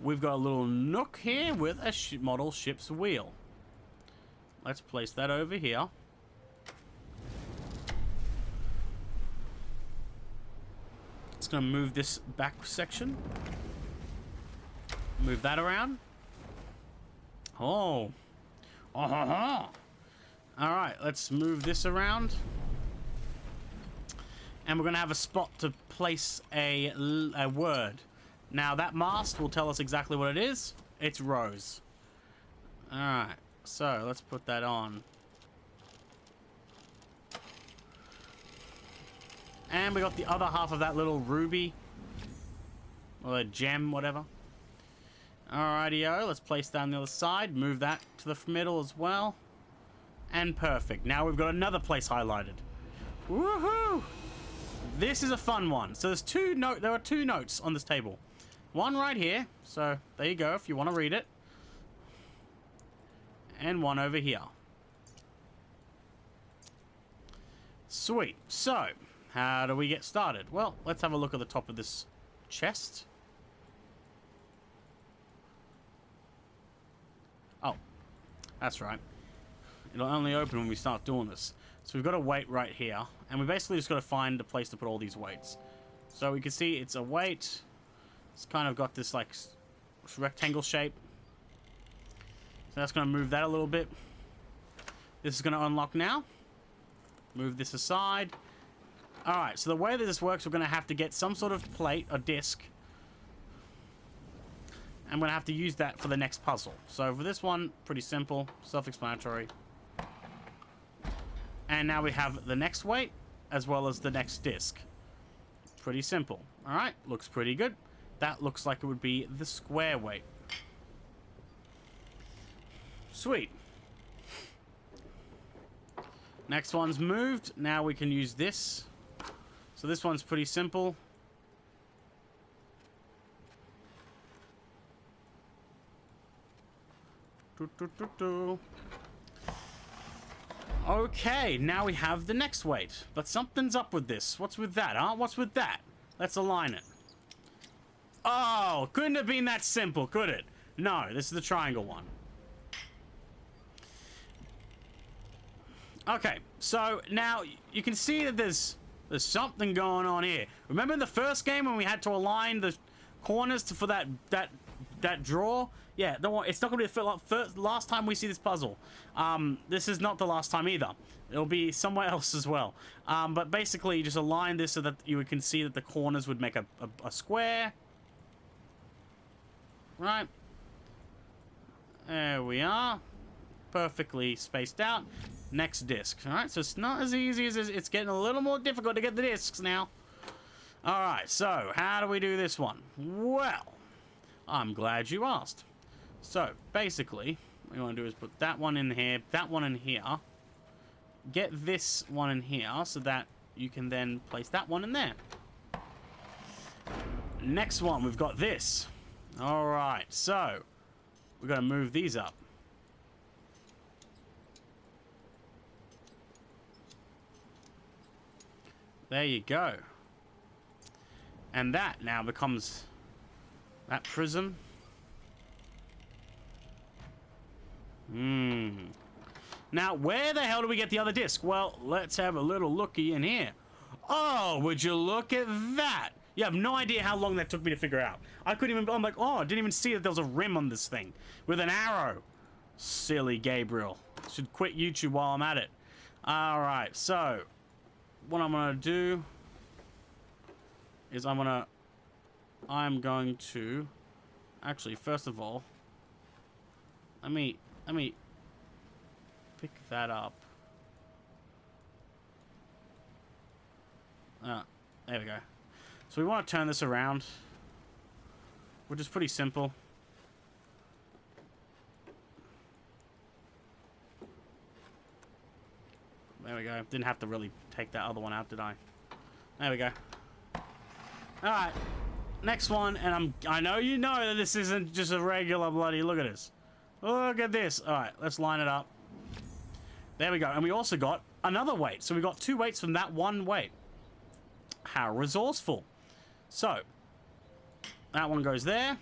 We've got a little nook here with a model ship's wheel. Let's place that over here. It's going to move this back section. Move that around. Oh. Alright, let's move this around. And we're going to have a spot to place a word. Now, that mast will tell us exactly what it is. It's Rose. Alright, so let's put that on. And we got the other half of that little ruby. Or a gem, whatever. Alrighty-o, let's place that on the other side. Move that to the middle as well. And perfect. Now we've got another place highlighted. Woohoo! This is a fun one. So there are 2 notes on this table. One right here. So there you go if you want to read it. And one over here. Sweet. So, how do we get started? Well, let's have a look at the top of this chest. Oh, that's right. It'll only open when we start doing this. So we've got a weight right here. And we basically just got to find a place to put all these weights. So we can see it's a weight. It's kind of got this like rectangle shape. So that's going to move that a little bit. This is going to unlock now. Move this aside. Alright, so the way that this works, we're going to have to get some sort of plate, or disc. I'm going to have to use that for the next puzzle. So for this one, pretty simple, self-explanatory. And now we have the next weight, as well as the next disc. Pretty simple. Alright, looks pretty good. That looks like it would be the square weight. Sweet. Next one's moved. Now we can use this. So this one's pretty simple. Okay, now we have the next weight. But something's up with this. What's with that, huh? What's with that? Let's align it. Oh, couldn't have been that simple, could it? No, this is the triangle one. Okay, so now you can see that there's something going on here. Remember in the first game when we had to align the corners for that drawer? Yeah, don't worry, it's not going to be the last time we see this puzzle. This is not the last time either. It'll be somewhere else as well. But basically, you just align this so that you can see that the corners would make a square. Right. There we are. Perfectly spaced out. Next disc. Alright, so it's not as easy as it's getting a little more difficult to get the discs now. Alright, so how do we do this one? Well, I'm glad you asked. So, basically, what you want to do is put that one in here, that one in here. Get this one in here so that you can then place that one in there. Next one, we've got this. Alright, so we're going to move these up. There you go. And that now becomes that prism. Now, where the hell do we get the other disc? Well, let's have a little looky in here. Oh, would you look at that? You have no idea how long that took me to figure out. I couldn't even, I'm like, oh, I didn't even see that there was a rim on this thing with an arrow. Silly Gabriel. Should quit YouTube while I'm at it. All right, so what I'm gonna do is I'm going to actually, first of all, let me pick that up. There we go. So we want to turn this around, which is pretty simple. There we go. Didn't have to really take that other one out, did I? There we go. Alright. Next one, and I know you know that this isn't just a regular bloody... Look at this. Look at this. Alright, let's line it up. There we go. And we also got another weight. So we got 2 weights from that one weight. How resourceful. So, that one goes there.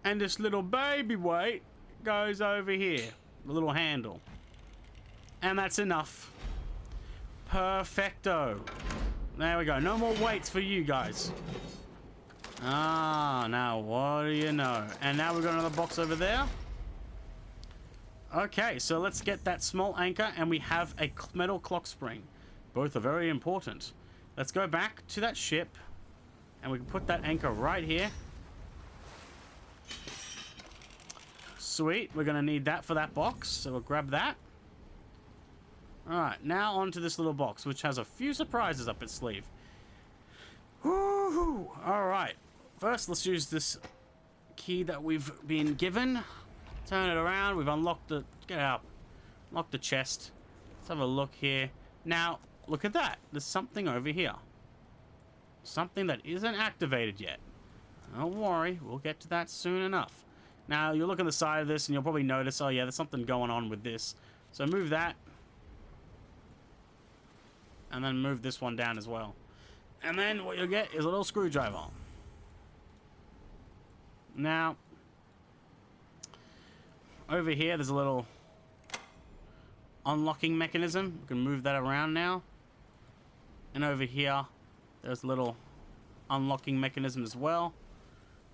And this little baby weight goes over here. The little handle. And that's enough. Perfecto. There we go. No more weights for you guys. Ah, now what do you know? And now we've got another box over there. Okay, so let's get that small anchor, and we have a metal clock spring. Both are very important. Let's go back to that ship, and we can put that anchor right here. Sweet, we're gonna need that for that box, so we'll grab that. Alright, now onto this little box, which has a few surprises up its sleeve. Woohoo! Alright, first let's use this key that we've been given. Turn it around, we've unlocked the... Get out. Unlock the chest. Let's have a look here. Now, look at that. There's something over here. Something that isn't activated yet. Don't worry, we'll get to that soon enough. Now, you'll look on the side of this and you'll probably notice, oh yeah, there's something going on with this. So move that. And then move this one down as well. And then what you'll get is a little screwdriver. Now, over here, there's a little unlocking mechanism. We can move that around now. And over here, there's a little unlocking mechanism as well.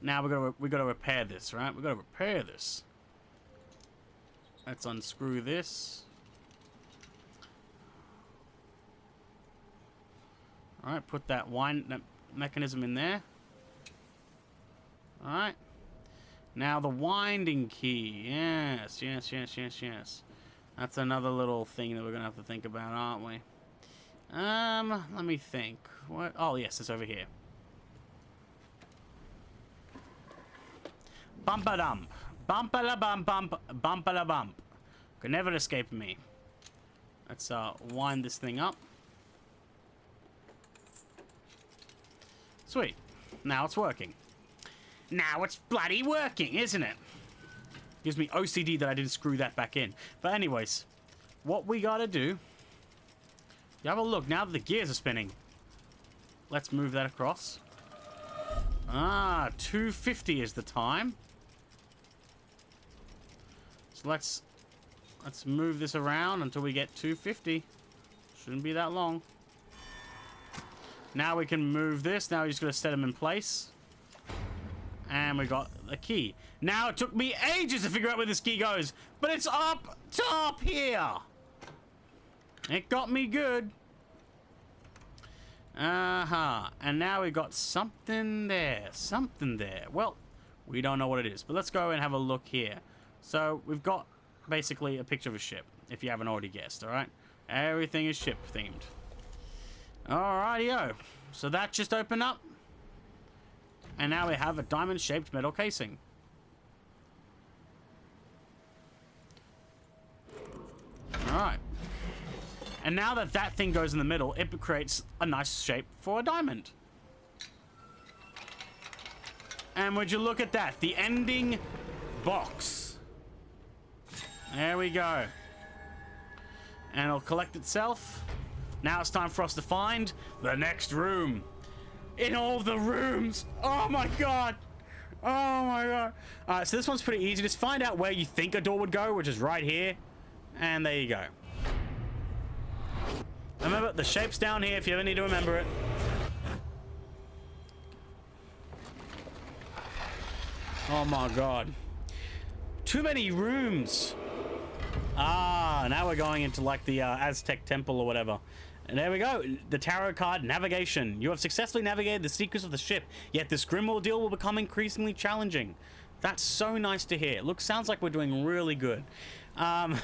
Now we gotta repair this, right? We gotta repair this. Let's unscrew this. All right, put that wind mechanism in there. All right. Now the winding key. Yes, yes, yes, yes, yes. That's another little thing that we're gonna have to think about, aren't we? Let me think. What? Oh, yes, it's over here. Bump-a-dump. Bump-a-la-bump-bump. Bump-a-la-bump. Could never escape me. Let's wind this thing up. Sweet. Now it's working. Now it's bloody working, isn't it? Gives me OCD that I didn't screw that back in. But anyways, what we gotta do... You have a look, now that the gears are spinning. Let's move that across. Ah, 250 is the time. So let's move this around until we get 250. Shouldn't be that long. Now we can move this. Now we're just gonna set them in place. And we got the key. Now it took me ages to figure out where this key goes, but it's up top here. It got me good. And now we got something there. Something there. Well, we don't know what it is, but let's go and have a look here. So we've got basically a picture of a ship, if you haven't already guessed, alright? Everything is ship themed. Alrighty-o. So that just opened up. And now we have a diamond-shaped metal casing. Alright. And now that that thing goes in the middle, it creates a nice shape for a diamond. And would you look at that? The ending box. There we go. And it'll collect itself. Now it's time for us to find the next room. In all the rooms. Oh my god. Oh my god. Alright, so this one's pretty easy. Just find out where you think a door would go, which is right here. And there you go. Remember, the shape's down here if you ever need to remember it. Oh my god. Too many rooms. Ah, now we're going into like the Aztec temple or whatever. And there we go. The tarot card, navigation. You have successfully navigated the secrets of the ship, yet this grim ordeal will become increasingly challenging. That's so nice to hear. Look, sounds like we're doing really good. We're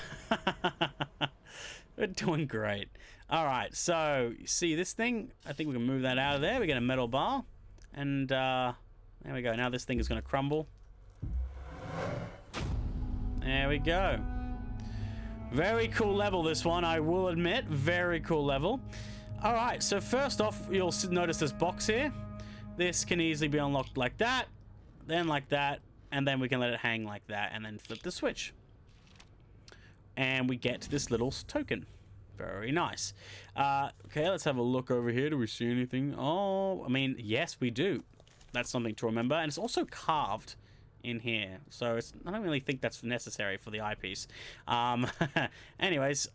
doing great. All right, so you see this thing? I think we can move that out of there. We get a metal bar. And there we go. Now this thing is going to crumble. There we go. Very cool level, this one, I will admit. Very cool level. All right, so first off, you'll notice this box here. This can easily be unlocked like that, then like that, and then we can let it hang like that, and then flip the switch. And we get this little token. Very nice. Okay, let's have a look over here. Do we see anything? Oh, I mean, yes, we do. That's something to remember. And it's also carved in here. So it's, I don't really think that's necessary for the eyepiece. Anyways,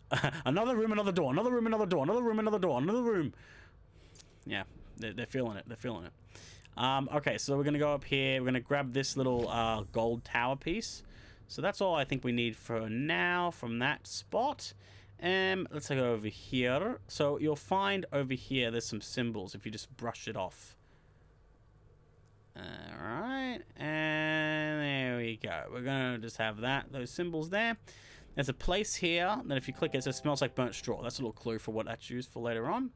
another room, another door. Another room, another door. Another room, another door. Another room. Yeah, they're feeling it. They're feeling it. Okay, so we're going to go up here. We're going to grab this little gold tower piece. So that's all I think we need for now from that spot. Let's go over here. So you'll find over here there's some symbols if you just brush it off. Alright, and there we go. We're gonna just have those symbols there. There's a place here that if you click it, it smells like burnt straw. That's a little clue for what that's used for later on.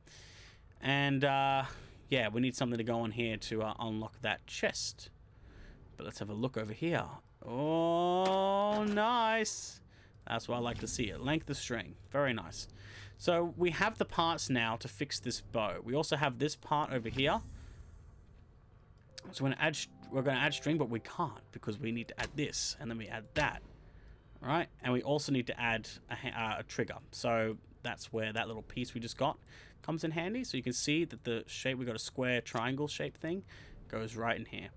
And yeah, we need something to go on here to unlock that chest. But let's have a look over here. Oh, nice. That's what I like to see it. Length of string. Very nice. So we have the parts now to fix this bow. We also have this part over here. So we're going to add string, but we can't because we need to add this, and then we add that. All right? And we also need to add a trigger. So that's where that little piece we just got comes in handy. So you can see that the shape, we got a square triangle shape thing, goes right in here.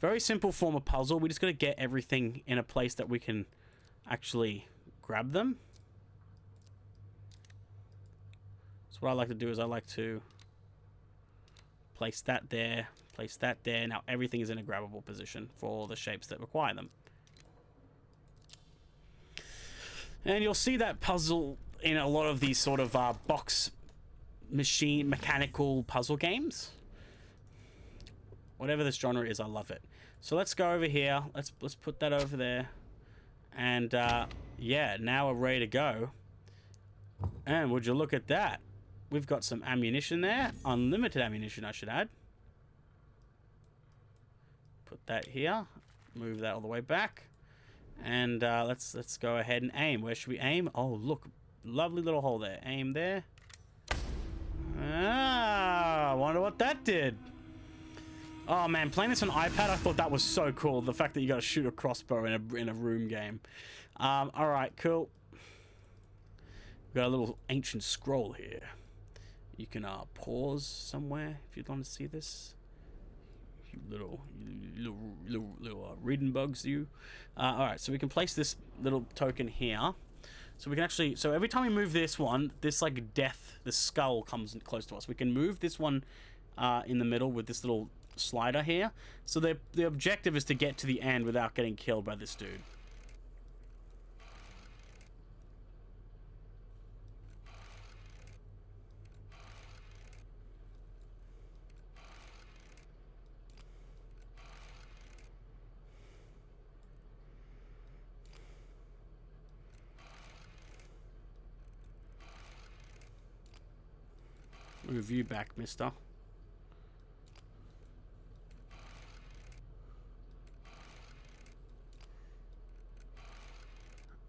Very simple form of puzzle. We just got to get everything in a place that we can actually grab them. So what I like to do is I like to place that there, place that there. Now everything is in a grabbable position for all the shapes that require them. And you'll see that puzzle in a lot of these sort of box mechanical puzzle games. Whatever this genre is, I love it. So let's go over here. Let's put that over there. And yeah, now we're ready to go. And would you look at that? We've got some ammunition there. Unlimited ammunition, I should add. Put that here. Move that all the way back. And let's go ahead and aim. Where should we aim? Oh, look. Lovely little hole there. Aim there. Ah, I wonder what that did. Oh man, playing this on iPad, I thought that was so cool. The fact that you got to shoot a crossbow in a room game. All right, cool. We've got a little ancient scroll here. You can pause somewhere if you'd want to see this. You little reading bugs, you. All right, so we can place this little token here. So we can actually, so every time we move this one, this like death, the skull comes close to us. We can move this one in the middle with this little slider here. So the objective is to get to the end without getting killed by this dude. Move you back, mister.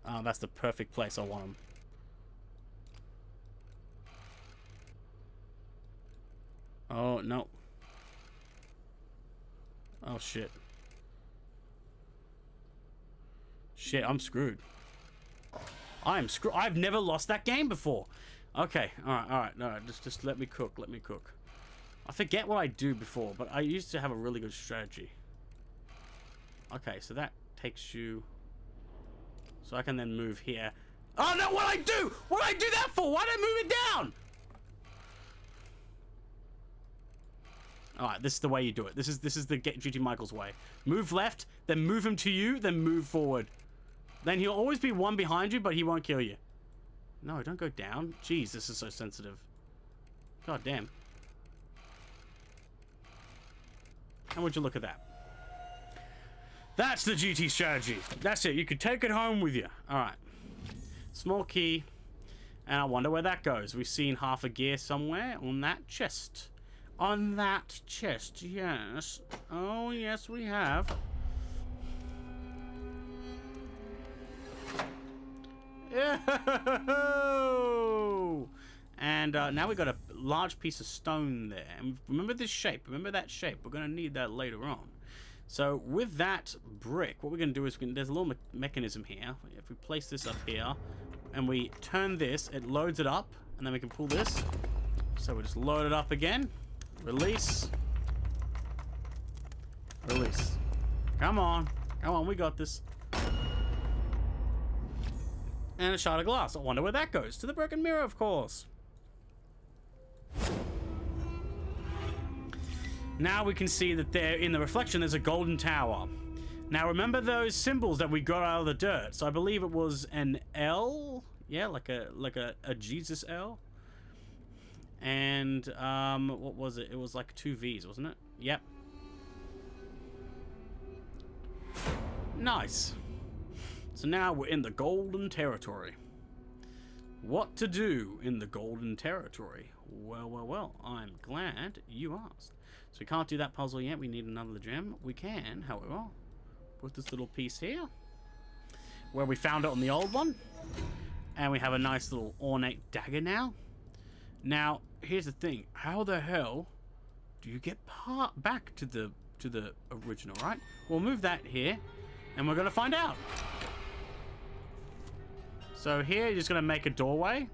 Oh, that's the perfect place I want him. Oh, no. Oh, shit. Shit, I'm screwed. I am screwed. I've never lost that game before. Okay, alright, no, just let me cook, I forget what I do before, but I used to have a really good strategy. Okay, so that takes you... So I can then move here. Oh no, what'd I do? What'd I do that for? Why'd I move it down? Alright, this is the way you do it. This is the Get GT Michaels way. Move left, then move him to you, then move forward. Then he'll always be one behind you, but he won't kill you. No, don't go down. Jeez, this is so sensitive. God damn. And would you look at that? That's the GT strategy. That's it. You could take it home with you. Alright. Small key. And I wonder where that goes. We've seen half a gear somewhere on that chest. On that chest, yes. Oh, yes, we have. And now we've got a large piece of stone there. And remember this shape. Remember that shape. We're going to need that later on. So with that brick, what we're going to do is there's a little mechanism here. If we place this up here and we turn this, it loads it up. And then we can pull this. So we just load it up again. Release. Release. Come on. Come on, we got this. And a shard of glass. I wonder where that goes. To the broken mirror, of course. Now we can see that there, in the reflection, there's a golden tower. Now remember those symbols that we got out of the dirt? So I believe it was an L? Yeah, like a Jesus L. And what was it? It was like 2 V's, wasn't it? Yep. Nice. So now we're in the golden territory. What to do in the golden territory? Well, I'm glad you asked. So we can't do that puzzle yet. We need another gem. We can, however, put this little piece here where we found it on the old one. And we have a nice little ornate dagger now. Now, here's the thing. How the hell do you get back to the original, right? We'll move that here, and we're going to find out. So here, you're just going to make a doorway.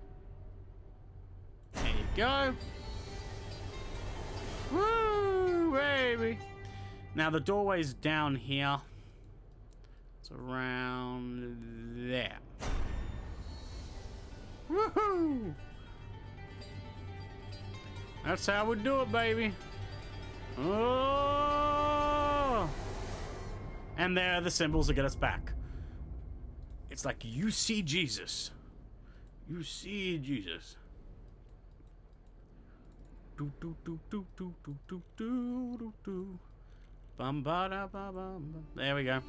There you go. Woo, baby. Now, the doorway's down here. It's around there. Woohoo! That's how we do it, baby. Oh! And there are the symbols that get us back. It's like you see Jesus. You see Jesus. Do do do do do do do do do do. Bum ba da ba bum. There we go.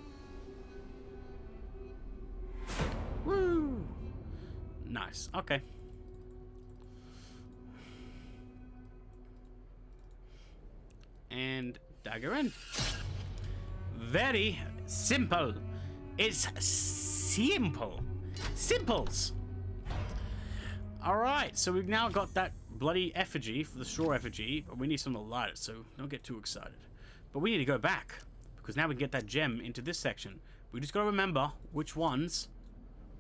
Woo! Nice. Okay. And dagger in. Very simple. It's simple. Simples. Alright, so we've now got that bloody effigy, for the straw effigy, but we need something to light it, so don't get too excited. But we need to go back, because now we can get that gem into this section. We just got to remember which ones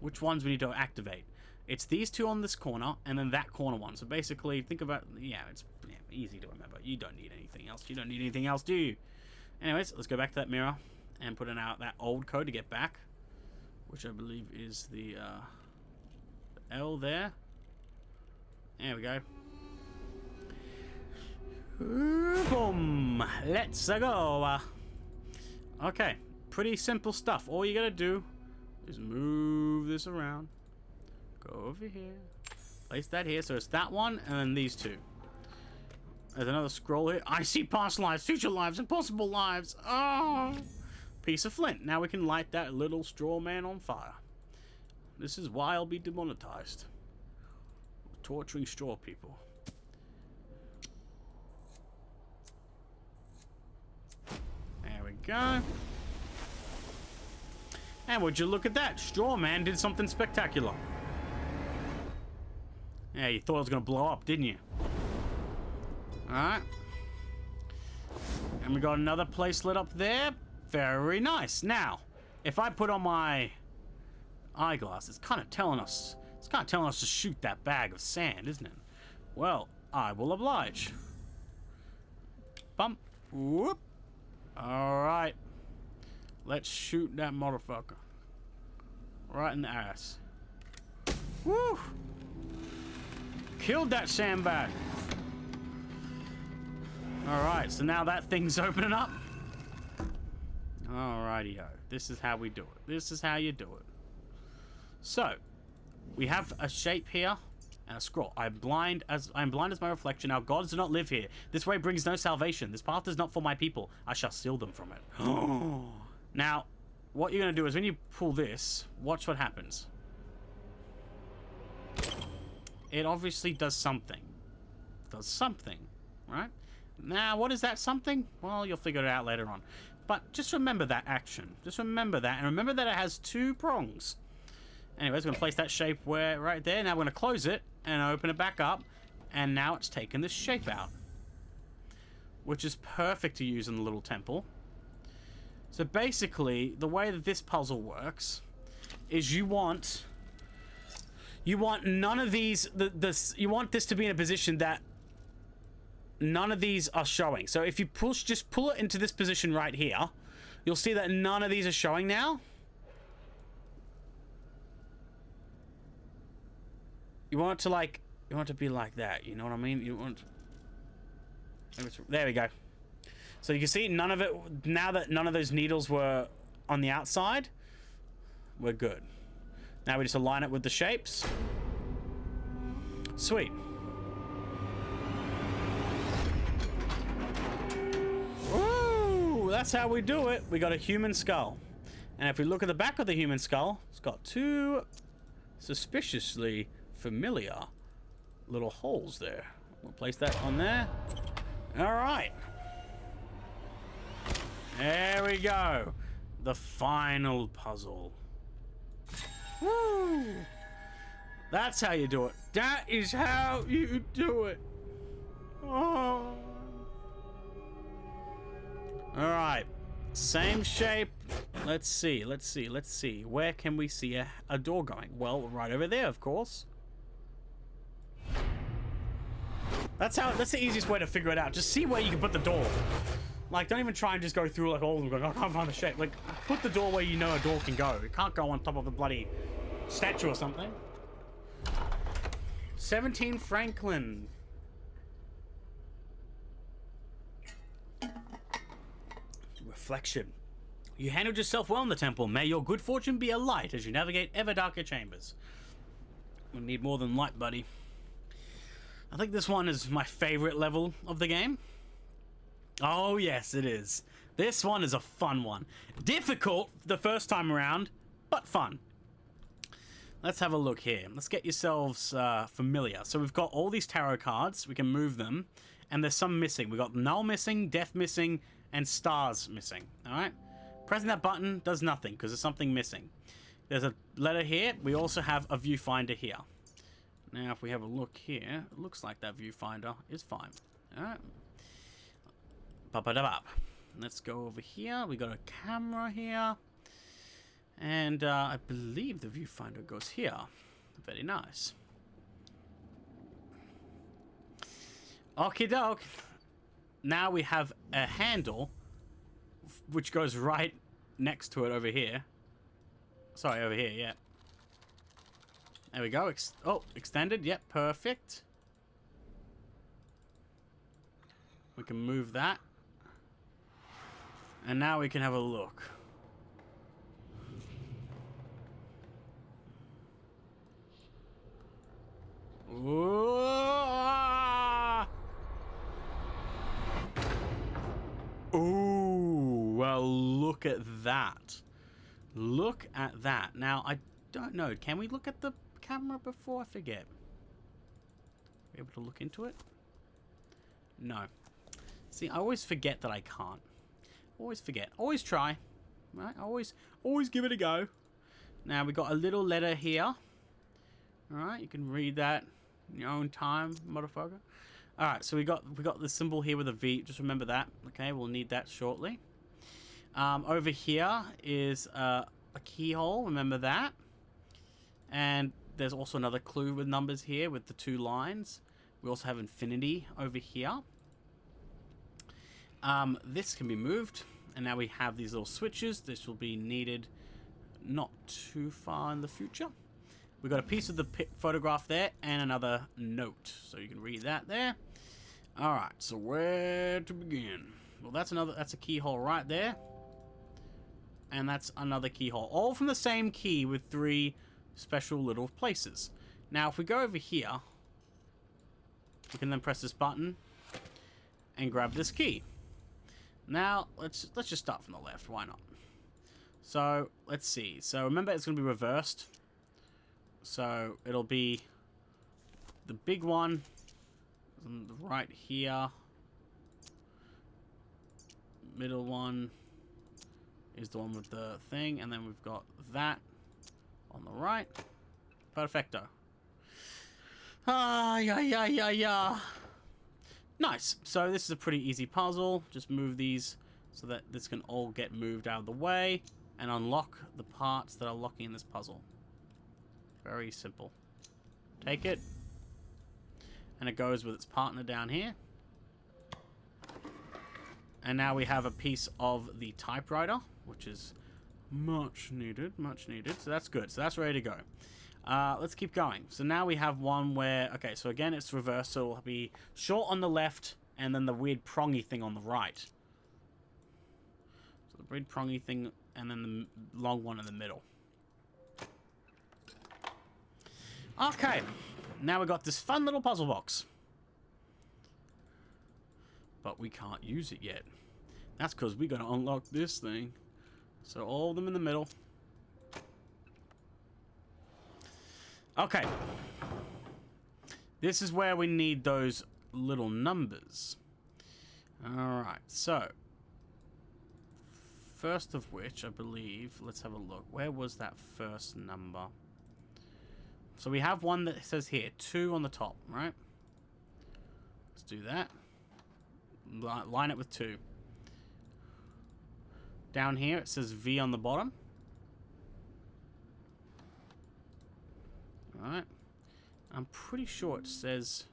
we need to activate. It's these two on this corner, and then that corner one. So basically, think about, it's easy to remember. You don't need anything else. You don't need anything else, do you? Anyways, let's go back to that mirror and put in that old code to get back, which I believe is the L there. There we go. Boom. Let's go. Okay, pretty simple stuff. All you gotta do is move this around. Go over here. Place that here. So it's that one and then these two. There's another scroll here. I see past lives, future lives, impossible lives. Oh! Piece of flint. Now we can light that little straw man on fire. This is why I'll be demonetized. Torturing straw people. There we go. And would you look at that? Straw man did something spectacular. Yeah, you thought it was going to blow up, didn't you? Alright. And we got another place lit up there. Very nice. Now, if I put on my eyeglass, it's kind of telling us It's kind of telling us to shoot that bag of sand, isn't it? Well, I will oblige. Bump. Whoop. Alright. Let's shoot that motherfucker. Right in the ass. Woo! Killed that sandbag. Alright, so now that thing's opening up. Alrighty-o. This is how we do it. This is how you do it. So, we have a shape here and a scroll. I am blind as my reflection. Our gods do not live here. This way brings no salvation. This path is not for my people. I shall steal them from it. Now, what you're going to do is when you pull this, watch what happens. It obviously does something. Does something, right? Now, what is that something? Well, you'll figure it out later on. But just remember that action. Just remember that. And remember that it has 2 prongs. Anyways, we're going to place that shape right there. Now we're going to close it and open it back up. And now it's taken this shape out. Which is perfect to use in the little temple. So basically, the way that this puzzle works is you want none of these... you want this to be in a position that none of these are showing. So if you just pull it into this position right here, you'll see that none of these are showing now. You want it to be like that, you know what I mean? You want... There we go. So you can see none of it, now that none of those needles were on the outside, we're good. Now we just align it with the shapes. Sweet. Woo! That's how we do it. We got a human skull. And if we look at the back of the human skull, it's got 2 suspiciously familiar little holes there. We'll place that on there. All right. There we go. The final puzzle. Woo! That's how you do it. That is how you do it. Oh. All right. Same shape. Let's see. Where can we see a door going? Well, right over there, of course. That's the easiest way to figure it out. Just see where you can put the door. Like, don't even try and just go through like all of them going, I can't find the shape. Like, put the door where you know a door can go. It can't go on top of a bloody statue or something. 17 Franklin. Reflection. You handled yourself well in the temple. May your good fortune be a light as you navigate ever darker chambers. We need more than light, buddy. I think this one is my favorite level of the game. Oh, yes, it is. This one is a fun one. Difficult the first time around, but fun. Let's have a look here. Let's get yourselves familiar. So we've got all these tarot cards. We can move them. And there's some missing. We've got null missing, death missing, and stars missing. All right? Pressing that button does nothing because there's something missing. There's a letter here. We also have a viewfinder here. Now, if we have a look here, it looks like that viewfinder is fine. All right. Ba-ba-da-bop. Let's go over here. We got a camera here. And I believe the viewfinder goes here. Very nice. Okie doke. Now we have a handle which goes right next to it over here. Sorry, over here, yeah. There we go. Extended. Yep, perfect. We can move that. And now we can have a look. Ooh, well, look at that. Look at that. Now, I don't know. Can we look at the camera before I forget? Are we able to look into it? No. See, I always forget that I can't. Always forget. Always try. Right? Always give it a go. Now, we got a little letter here. Alright, you can read that in your own time, motherfucker. Alright, so we got the symbol here with a V. Just remember that. Okay, we'll need that shortly. Over here is a keyhole. Remember that. And there's also another clue with numbers here with the 2 lines. We also have infinity over here. This can be moved, and now we have these little switches. This will be needed not too far in the future. We got a piece of the photograph there and another note, so you can read that there. All right, so where to begin? Well, that's a keyhole right there, and that's another keyhole, all from the same key with 3 special little places. Now, if we go over here, we can then press this button and grab this key. Now, let's just start from the left. Why not? So let's see. So remember, it's going to be reversed. So it'll be the big one right here. Middle one is the one with the thing, and then we've got that on the right. Perfecto. Yeah. Nice. So this is a pretty easy puzzle. Just move these so that this can all get moved out of the way and unlock the parts that are locking in this puzzle. Very simple. Take it, and it goes with its partner down here. And now we have a piece of the typewriter, which is much needed. So that's good. So that's ready to go. Let's keep going. So now we have one where, okay, so again, it's reversed. So it'll be short on the left and then the weird prongy thing on the right. So the weird prongy thing and then the long one in the middle. Okay, now we got this fun little puzzle box. But we can't use it yet. That's because we got to unlock this thing. So all of them in the middle. Okay. This is where we need those little numbers. Alright, so. First of which, I believe, let's have a look. Where was that first number? So we have one that says here, 2 on the top, right? Let's do that. Line it with 2. Down here, it says V on the bottom. Alright. I'm pretty sure it says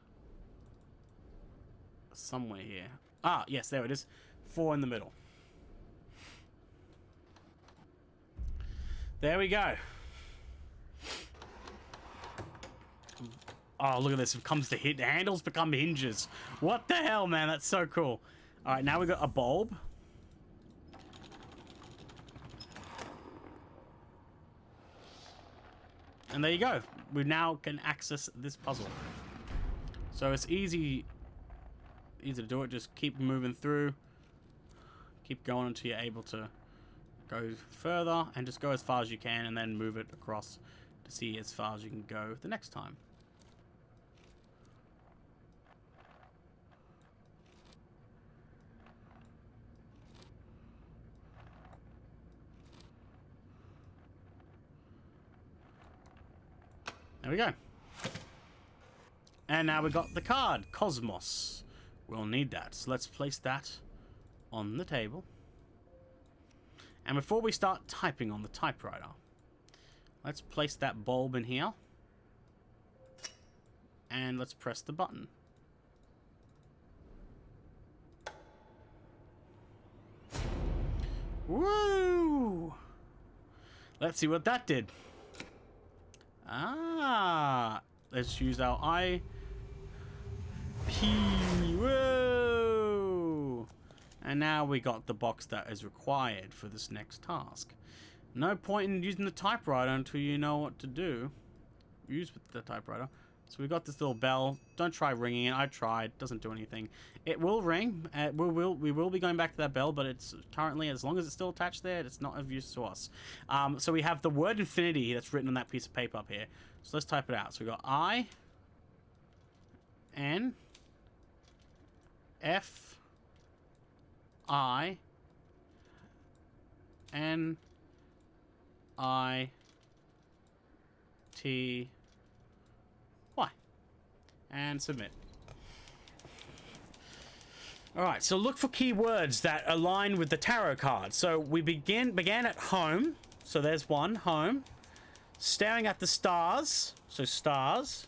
somewhere here. Ah, yes, there it is. 4 in the middle. There we go. Oh, look at this. It comes to hit. The handles become hinges. What the hell, man? That's so cool. All right, now we got a bulb. And there you go. We now can access this puzzle. So it's easy to do it. Just keep moving through. Keep going until you're able to go further. And just go as far as you can and then move it across to see as far as you can go the next time. There we go. And now we got the card, Cosmos. We'll need that. So let's place that on the table. And before we start typing on the typewriter, let's place that bulb in here. And let's press the button. Woo! Let's see what that did. Ah, let's use our IP. Whoa! And now we got the box that is required for this next task. No point in using the typewriter until you know what to do. Use with the typewriter. So we got this little bell. Don't try ringing it. I tried. Doesn't do anything. It will ring. We will be going back to that bell, but it's currently, as long as it's still attached there, it's not of use to us. So we have the word infinity that's written on that piece of paper up here. So let's type it out. So we got I, N, F, I, N, I, T, Y, and submit. Alright, so look for keywords that align with the tarot card. So we began at home. So there's one, home. Staring at the stars. So stars.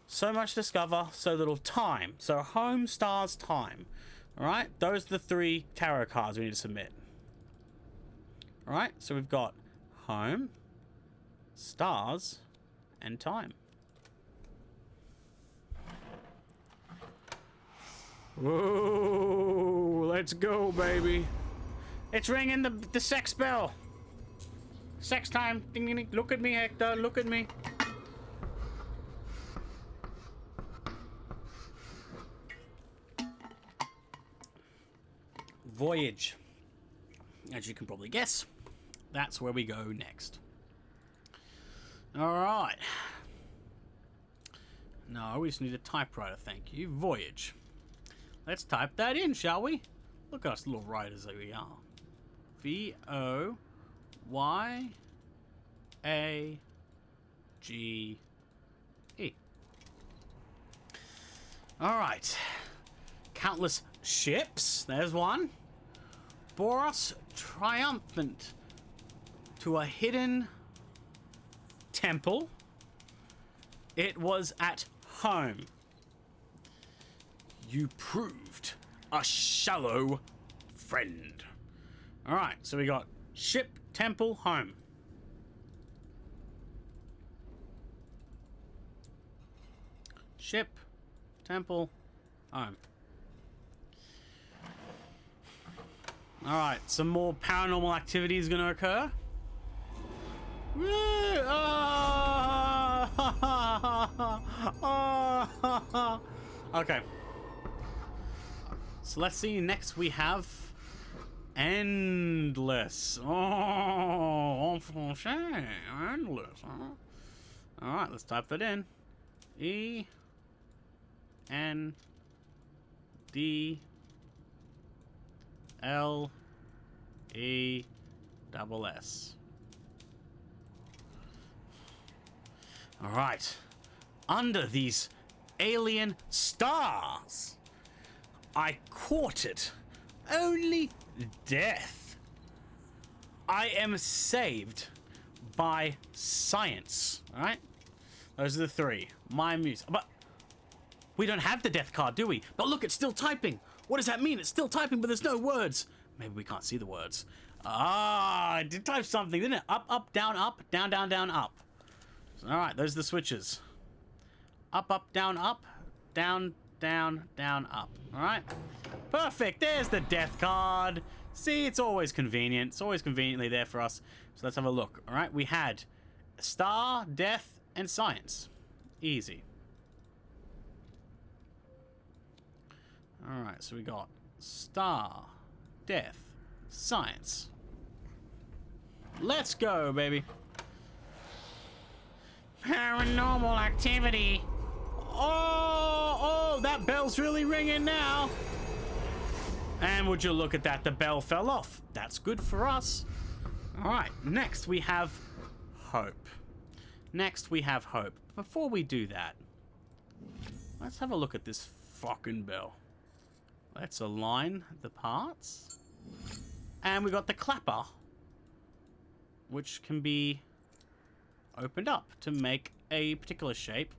So much discover, so little time. So home, stars, time. Alright, those are the 3 tarot cards we need to submit. Alright, so we've got home, stars, and time. Whoa, let's go, baby. It's ringing the sex bell. Sex time. Ding, ding, ding. Look at me, Hector. Look at me. Voyage. As you can probably guess, that's where we go next. Alright. No, we just need a typewriter, thank you. Voyage. Let's type that in, shall we? Look at us little writers that we are. V-O-Y-A-G-E. Alright. Countless ships. There's one. Bore us triumphant to a hidden temple. It was at home. You proved a shallow friend. Alright, so we got ship, temple, home. Ship, temple, home. Alright, some more paranormal activity is going to occur. Okay. So let's see, next we have Endless. Oh, endless, huh? Alright, let's type that in. E-N-D-L-E-S-S. Alright. Under these alien stars, I courted only death. I am saved by science. Alright? Those are the 3. My muse. But we don't have the death card, do we? But look, it's still typing. What does that mean? It's still typing, but there's no words. Maybe we can't see the words. Ah, I did type something, didn't it? Up, up, down, down, down, up. Alright, those are the switches. Up, up, down, up. Down, down, down, up. Alright? Perfect. There's the death card. See, it's always convenient. It's always conveniently there for us. So let's have a look. Alright, we had star, death, and science. Easy. Alright, so we got star, death, science. Let's go, baby. Paranormal activity. Oh, that bell's really ringing now. And would you look at that, the bell fell off. That's good for us. Alright, next we have hope. Next we have hope. Before we do that, let's have a look at this fucking bell. Let's align the parts. And we got the clapper, which can be opened up to make a particular shape,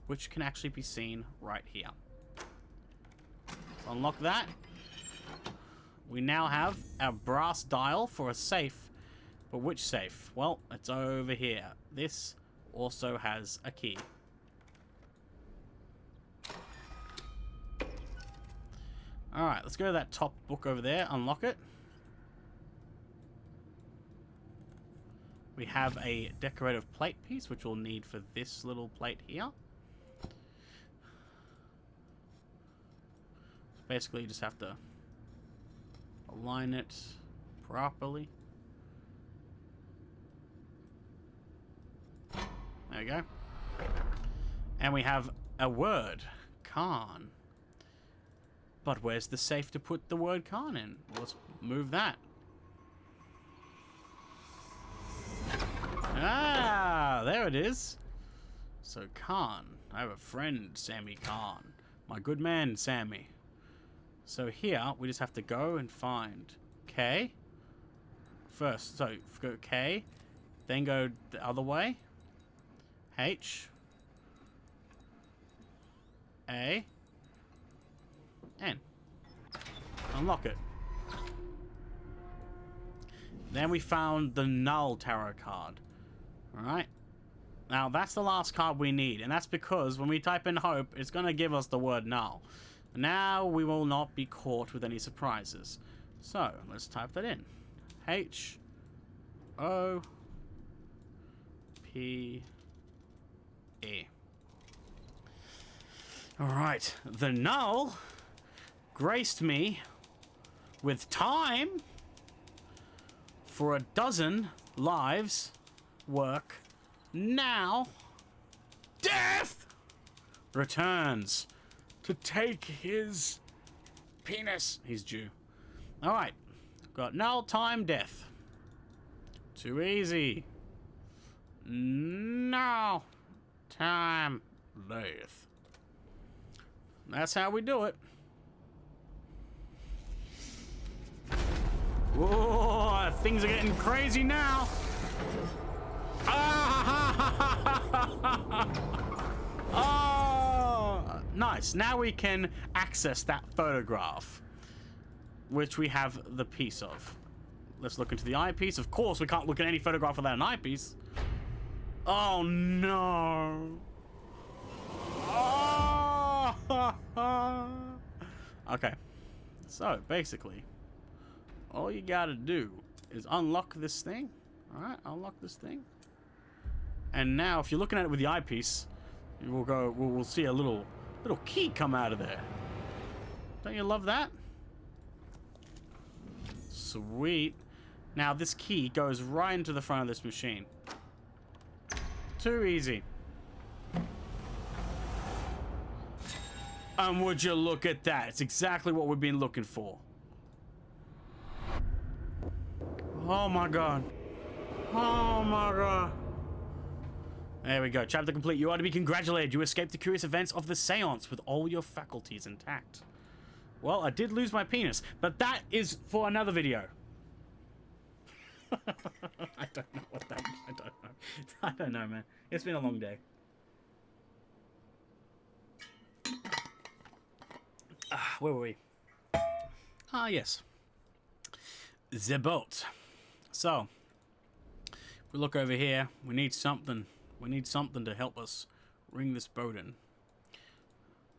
which can actually be seen right here. So unlock that. We now have our brass dial for a safe. But which safe? Well, it's over here. This also has a key. Alright, let's go to that top book over there. Unlock it. We have a decorative plate piece, which we'll need for this little plate here. Basically, you just have to align it properly. There we go. And we have a word. Khan. But where's the safe to put the word Khan in? Well, let's move that. Ah, there it is. So Khan. I have a friend, Sammy Khan. My good man, Sammy. So here, we just have to go and find K. First, so go K, Then go the other way. H. A. N. Unlock it. Then we found the Null Tarot card. Alright. Now, that's the last card we need. And that's because when we type in hope, it's going to give us the word null. Now, we will not be caught with any surprises. So, let's type that in. H. O. P. E. Alright. The null graced me with time for 12 lives work. Now, Death returns to take his penis. He's due. Alright. Got null, time, death. Too easy. No. Time, death. That's how we do it. Whoa, things are getting crazy now. Oh, nice. Now we can access that photograph, which we have the piece of. Let's look into the eyepiece. Of course, we can't look at any photograph without an eyepiece. Oh, no. Oh. Okay. So, basically, all you gotta do is unlock this thing. Alright, unlock this thing. And now, if you're looking at it with the eyepiece, we'll see a little key come out of there. Don't you love that? Sweet. Now, this key goes right into the front of this machine. Too easy. And would you look at that? It's exactly what we've been looking for. Oh my god. Oh my god. There we go. Chapter complete. You are to be congratulated. You escaped the curious events of the seance with all your faculties intact. Well, I did lose my penis, but that is for another video. I don't know what that... I don't know. I don't know, man. It's been a long day. Where were we? Ah, yes. The boat. So, if we look over here, we need something. We need something to help us ring this boat in.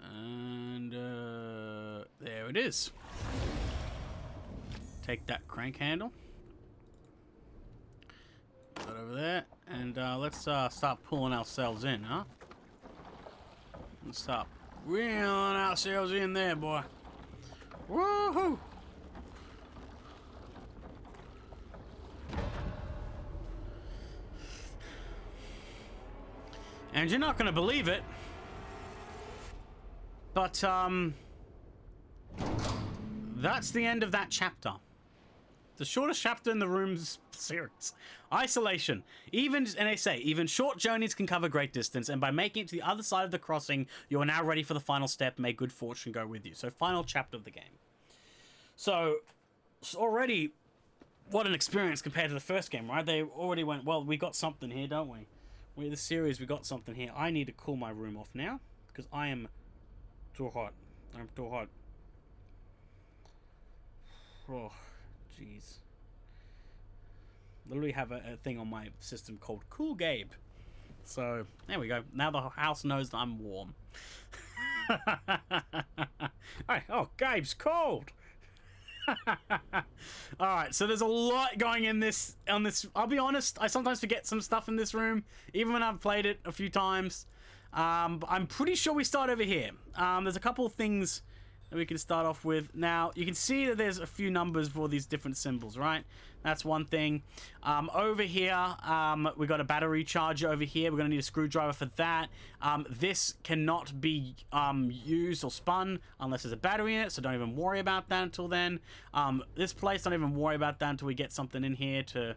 And, there it is. Take that crank handle. Put it over there. And, let's, start pulling ourselves in, huh? Let's start reeling ourselves in there, boy. Woohoo! And you're not gonna believe it, but that's the end of that chapter. The shortest chapter in the Rooms series. Isolation. And they say, even short journeys can cover great distance, and by making it to the other side of the crossing, you are now ready for the final step. May good fortune go with you. So, final chapter of the game. So, it's already, what an experience compared to the first game, right? They already went, well, we got something here, don't we? We're the series, we got something here. I need to cool my room off now, because I am too hot. I'm too hot. Oh, jeez. Literally have a thing on my system called Cool Gabe. So, there we go. Now the house knows that I'm warm. Hey, oh, Gabe's cold! Alright, so there's a lot going in this. I'll be honest, I sometimes forget some stuff in this room, even when I've played it a few times. I'm pretty sure we start over here. There's a couple of things that we can start off with. Now, you can see that there's a few numbers for these different symbols, right? That's one thing. Over here, we got a battery charger over here. We're going to need a screwdriver for that. This cannot be used or spun unless there's a battery in it, so don't even worry about that until then. This place, don't even worry about that until we get something in here to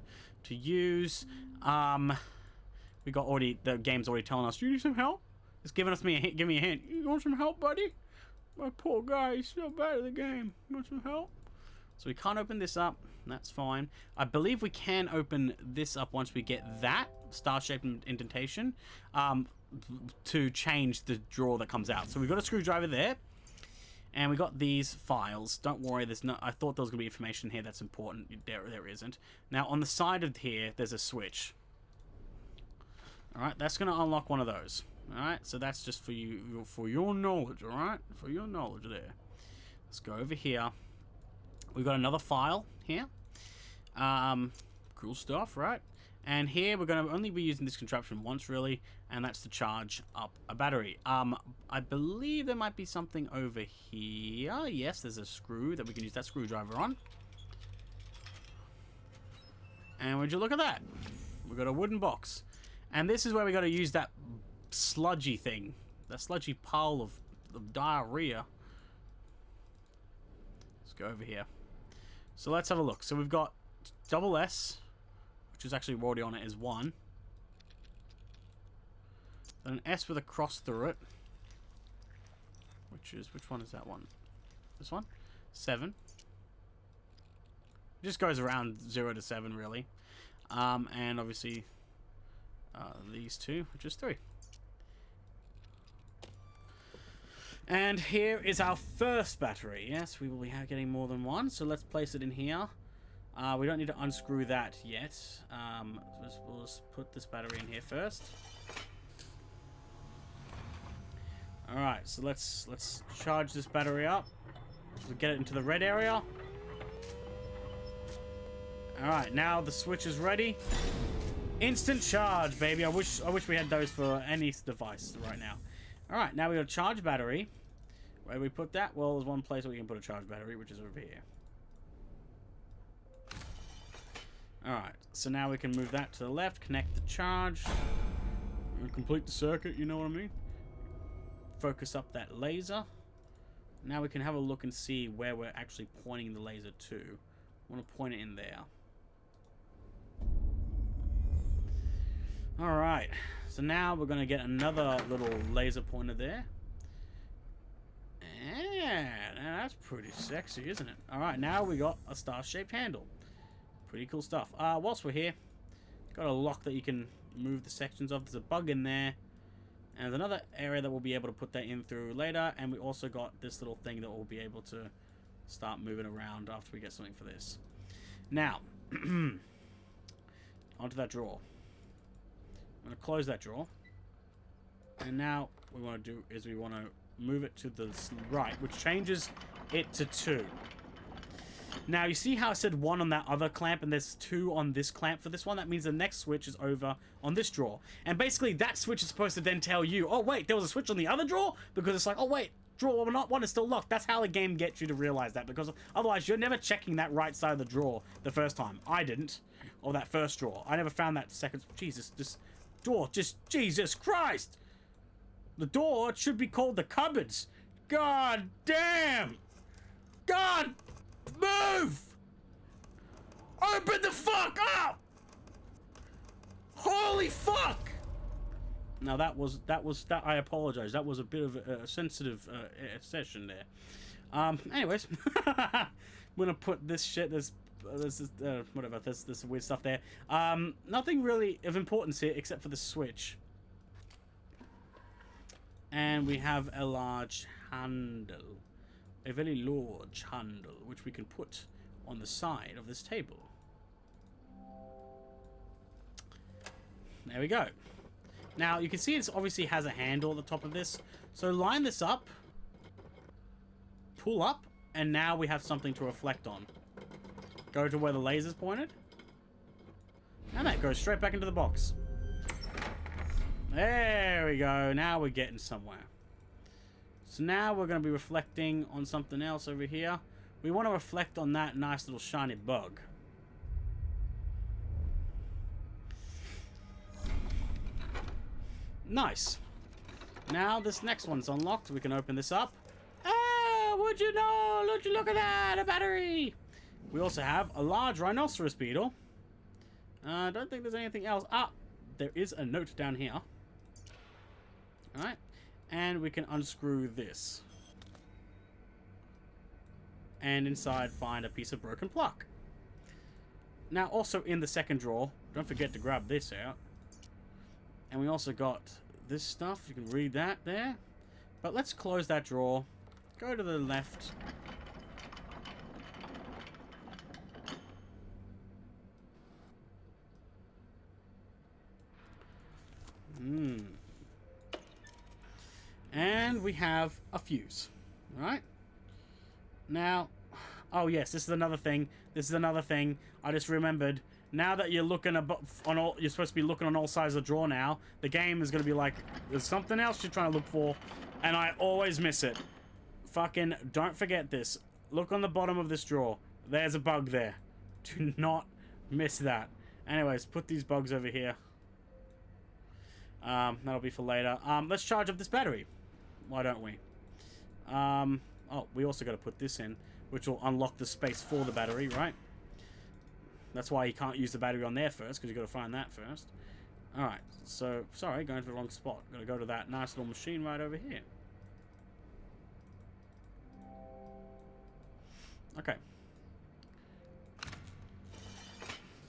use. We got the game's already telling us, you need some help? It's giving me a hint. Give me a hint. You want some help, buddy? My poor guy, he's so bad at the game. You want some help? So we can't open this up. That's fine. I believe we can open this up once we get that star-shaped indentation to change the drawer that comes out. So we've got a screwdriver there. And we got these files. Don't worry, there's no. I thought there was going to be information here that's important. There isn't. Now, on the side of here, there's a switch. Alright, that's going to unlock one of those. Alright, so that's just for you, for your knowledge, alright? For your knowledge there. Let's go over here. We've got another file here. Cool stuff, right? And here we're going to only be using this contraption once, really, and that's to charge up a battery. I believe there might be something over here. Yes, there's a screw that we can use that screwdriver on. And would you look at that? We've got a wooden box. And this is where we got to use that sludgy thing. That sludgy pile of diarrhea. Let's go over here. So let's have a look. So we've got double S, which is actually already on it, is 1. Then an S with a cross through it. Which one is that one? This one? 7. It just goes around 0 to 7, really. And obviously these two, which is 3. And here is our first battery. Yes, we will be getting more than one, so let's place it in here. We don't need to unscrew that yet. We'll just put this battery in here first. Alright, so let's charge this battery up. We'll get it into the red area. Alright, now the switch is ready. Instant charge, baby. I wish we had those for any device right now. Alright, now we got a charge battery. Where do we put that? Well, there's one place where we can put a charge battery, which is over here. Alright, so now we can move that to the left, connect the charge, and complete the circuit, you know what I mean? Focus up that laser. Now we can have a look and see where we're actually pointing the laser to. I want to point it in there. Alright, so now we're going to get another little laser pointer there. Yeah, that's pretty sexy, isn't it? Alright, now we got a star-shaped handle. Pretty cool stuff. Whilst we're here, got a lock that you can move the sections of. There's a bug in there. And there's another area that we'll be able to put that in through later. And we also got this little thing that we'll be able to start moving around after we get something for this. Now, onto that drawer. I'm going to close that drawer. And now what we want to do is we want to move it to the right, which changes it to 2. Now, you see how I said 1 on that other clamp and there's 2 on this clamp for this one? That means the next switch is over on this drawer. And basically, that switch is supposed to then tell you, oh, wait, there was a switch on the other drawer? Because it's like, oh, wait, drawer not 1 is still locked. That's how the game gets you to realize that. Because otherwise, you're never checking that right side of the drawer the first time. I didn't. Or that first drawer. I never found that second. Jesus, this door, just Jesus Christ! The door should be called the cupboards. God damn! God! Move! Open the fuck up! Holy fuck! Now that was I apologize. That was a bit of a sensitive session there. Anyways, I'm gonna put this shit. This whatever. This weird stuff there. Nothing really of importance here except for the switch. And we have a large handle. A very large handle, which we can put on the side of this table. There we go. Now, you can see it obviously has a handle at the top of this. So line this up, pull up, and now we have something to reflect on. Go to where the laser's pointed. And that goes straight back into the box. There we go. Now we're getting somewhere. So now we're going to be reflecting on something else over here. We want to reflect on that nice little shiny bug. Nice. Now this next one's unlocked. We can open this up. Ah, would you know? Look at that, a battery. We also have a large rhinoceros beetle. I don't think there's anything else. Ah, there is a note down here. Alright. And we can unscrew this. and inside find a piece of broken pluck. Now, also in the second drawer, don't forget to grab this out. And we also got this stuff. You can read that there. But let's close that drawer. Go to the left. And we have a fuse. Alright. Now, oh yes, this is another thing. I just remembered. Now that you're looking you're supposed to be looking on all sides of the drawer now. The game is going to be like, there's something else you're trying to look for. And I always miss it. Fucking don't forget this. Look on the bottom of this drawer. There's a bug there. Do not miss that. Anyways, put these bugs over here. That'll be for later. Let's charge up this battery. Why don't we? Oh, we also got to put this in, which will unlock the space for the battery, right? That's why you can't use the battery on there first, because you got to find that first. Alright, so, sorry, going to the wrong spot. Got to go to that nice little machine right over here. Okay.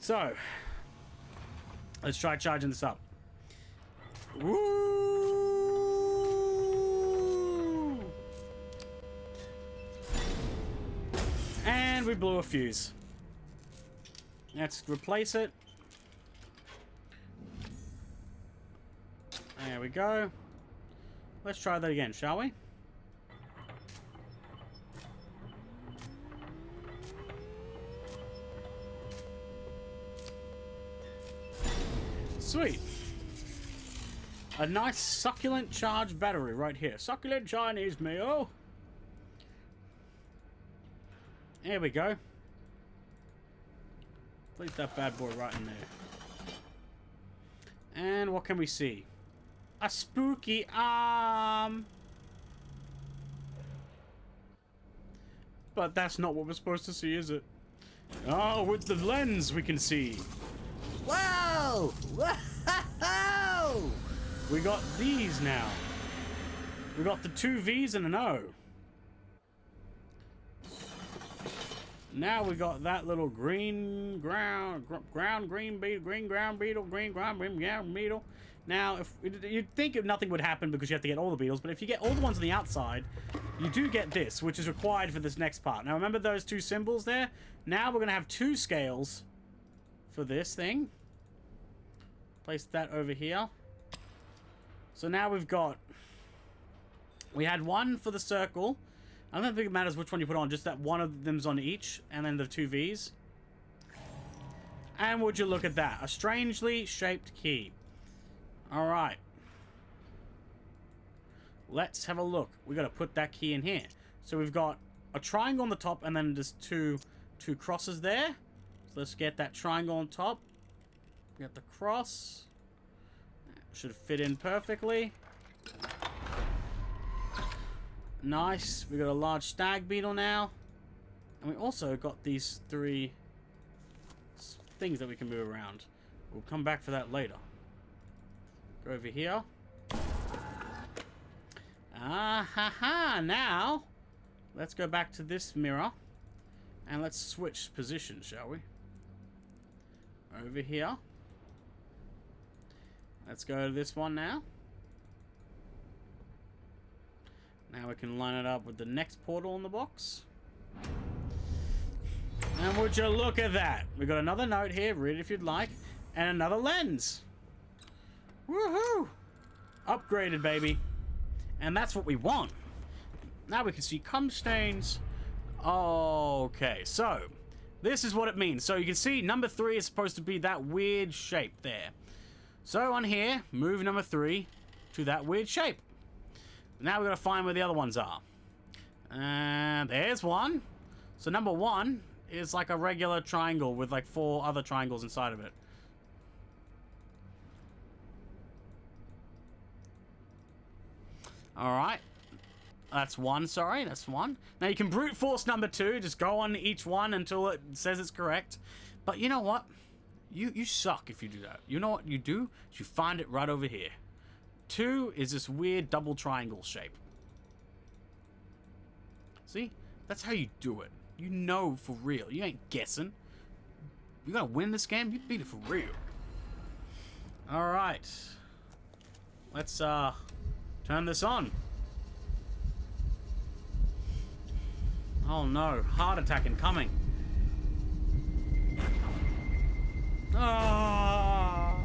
So, let's try charging this up. Woo! And we blew a fuse. Let's replace it. There we go. Let's try that again, shall we? Sweet. A nice succulent charged battery right here. Succulent Chinese meal. There we go. Place that bad boy right in there. And what can we see? A spooky arm. But that's not what we're supposed to see, is it? Oh, with the lens we can see. Whoa! Whoa! We got these now. We got the 2 V's and an O. Now we got that little green ground beetle. Now, if you'd think nothing would happen because you have to get all the beetles, but if you get all the ones on the outside, you do get this, which is required for this next part. Now, remember those 2 symbols there? Now we're gonna have 2 scales for this thing. Place that over here. So now we had 1 for the circle. I don't think it matters which one you put on, just that one of them's on each, and then the 2 V's. And would you look at that? A strangely shaped key. Alright. Let's have a look. We gotta put that key in here. So we've got a triangle on the top, and then just two crosses there. So let's get that triangle on top. Get the cross. Should fit in perfectly. Nice. We got a large stag beetle now. And we also got these 3 things that we can move around. We'll come back for that later. Go over here. Ah ha ha. Now, let's go back to this mirror. And let's switch positions, shall we? Over here. Let's go to this one now. Now we can line it up with the next portal in the box. And would you look at that? We got another note here, read it if you'd like. And another lens. Woohoo! Upgraded, baby. And that's what we want. Now we can see cum stains. Okay, so this is what it means. So you can see number 3 is supposed to be that weird shape there. So on here, move number 3 to that weird shape. Now we're going to find where the other ones are. And there's one. So number 1 is like a regular triangle with like 4 other triangles inside of it. Alright. That's 1, sorry. That's 1. Now you can brute force number 2. Just go on each one until it says it's correct. But you know what? You suck if you do that. You know what you do? You find it right over here. 2 is this weird double triangle shape. See? That's how you do it. You know for real. You ain't guessing. You gotta win this game, you beat it for real. Alright. Let's, turn this on. Oh no, heart attack incoming. Ah.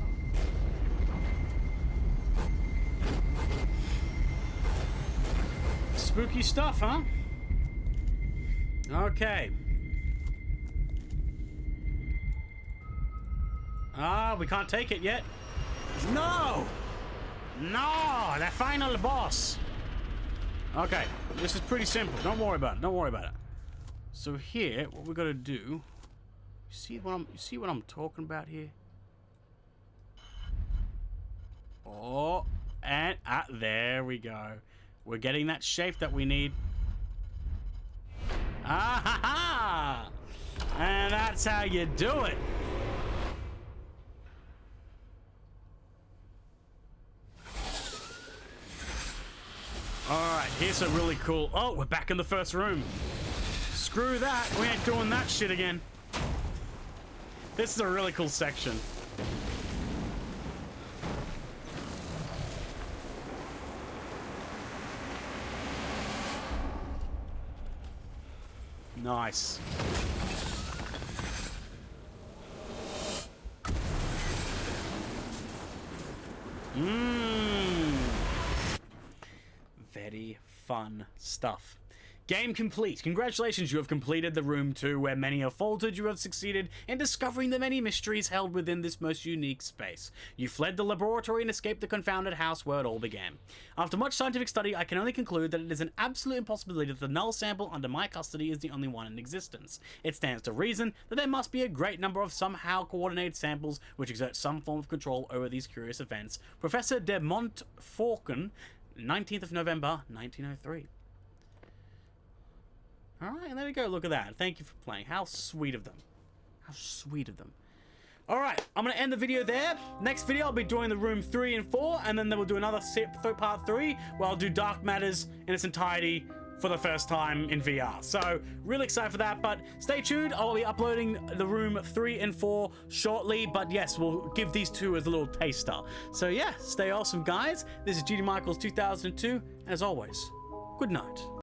Spooky stuff, huh? Okay. We can't take it yet. No! No! The final boss! Okay, this is pretty simple. Don't worry about it. Don't worry about it. So here, what we gotta do... You see what I'm talking about here? Oh, and there we go. We're getting that shape that we need. Ah ha ha! And that's how you do it. Alright, here's a really cool... Oh, we're back in the first room. Screw that. We ain't doing that shit again. This is a really cool section. Nice. Very fun stuff. Game complete. Congratulations, you have completed the room 2 where many have faltered. You have succeeded in discovering the many mysteries held within this most unique space. You fled the laboratory and escaped the confounded house where it all began. After much scientific study, I can only conclude that it is an absolute impossibility that the null sample under my custody is the only one in existence. It stands to reason that there must be a great number of somehow coordinated samples which exert some form of control over these curious events. Professor de Montfaucon, 19th of November, 1903. Alright, and there we go. Look at that. Thank you for playing. How sweet of them. How sweet of them. Alright, I'm going to end the video there. Next video, I'll be doing the room 3 and 4, and then we'll do another part 3, where I'll do Dark Matters in its entirety for the first time in VR. So, really excited for that, but stay tuned. I'll be uploading the room 3 and 4 shortly, but yes, we'll give these 2 as a little taster. So yeah, stay awesome, guys. This is GD Michaels 2002, and as always, good night.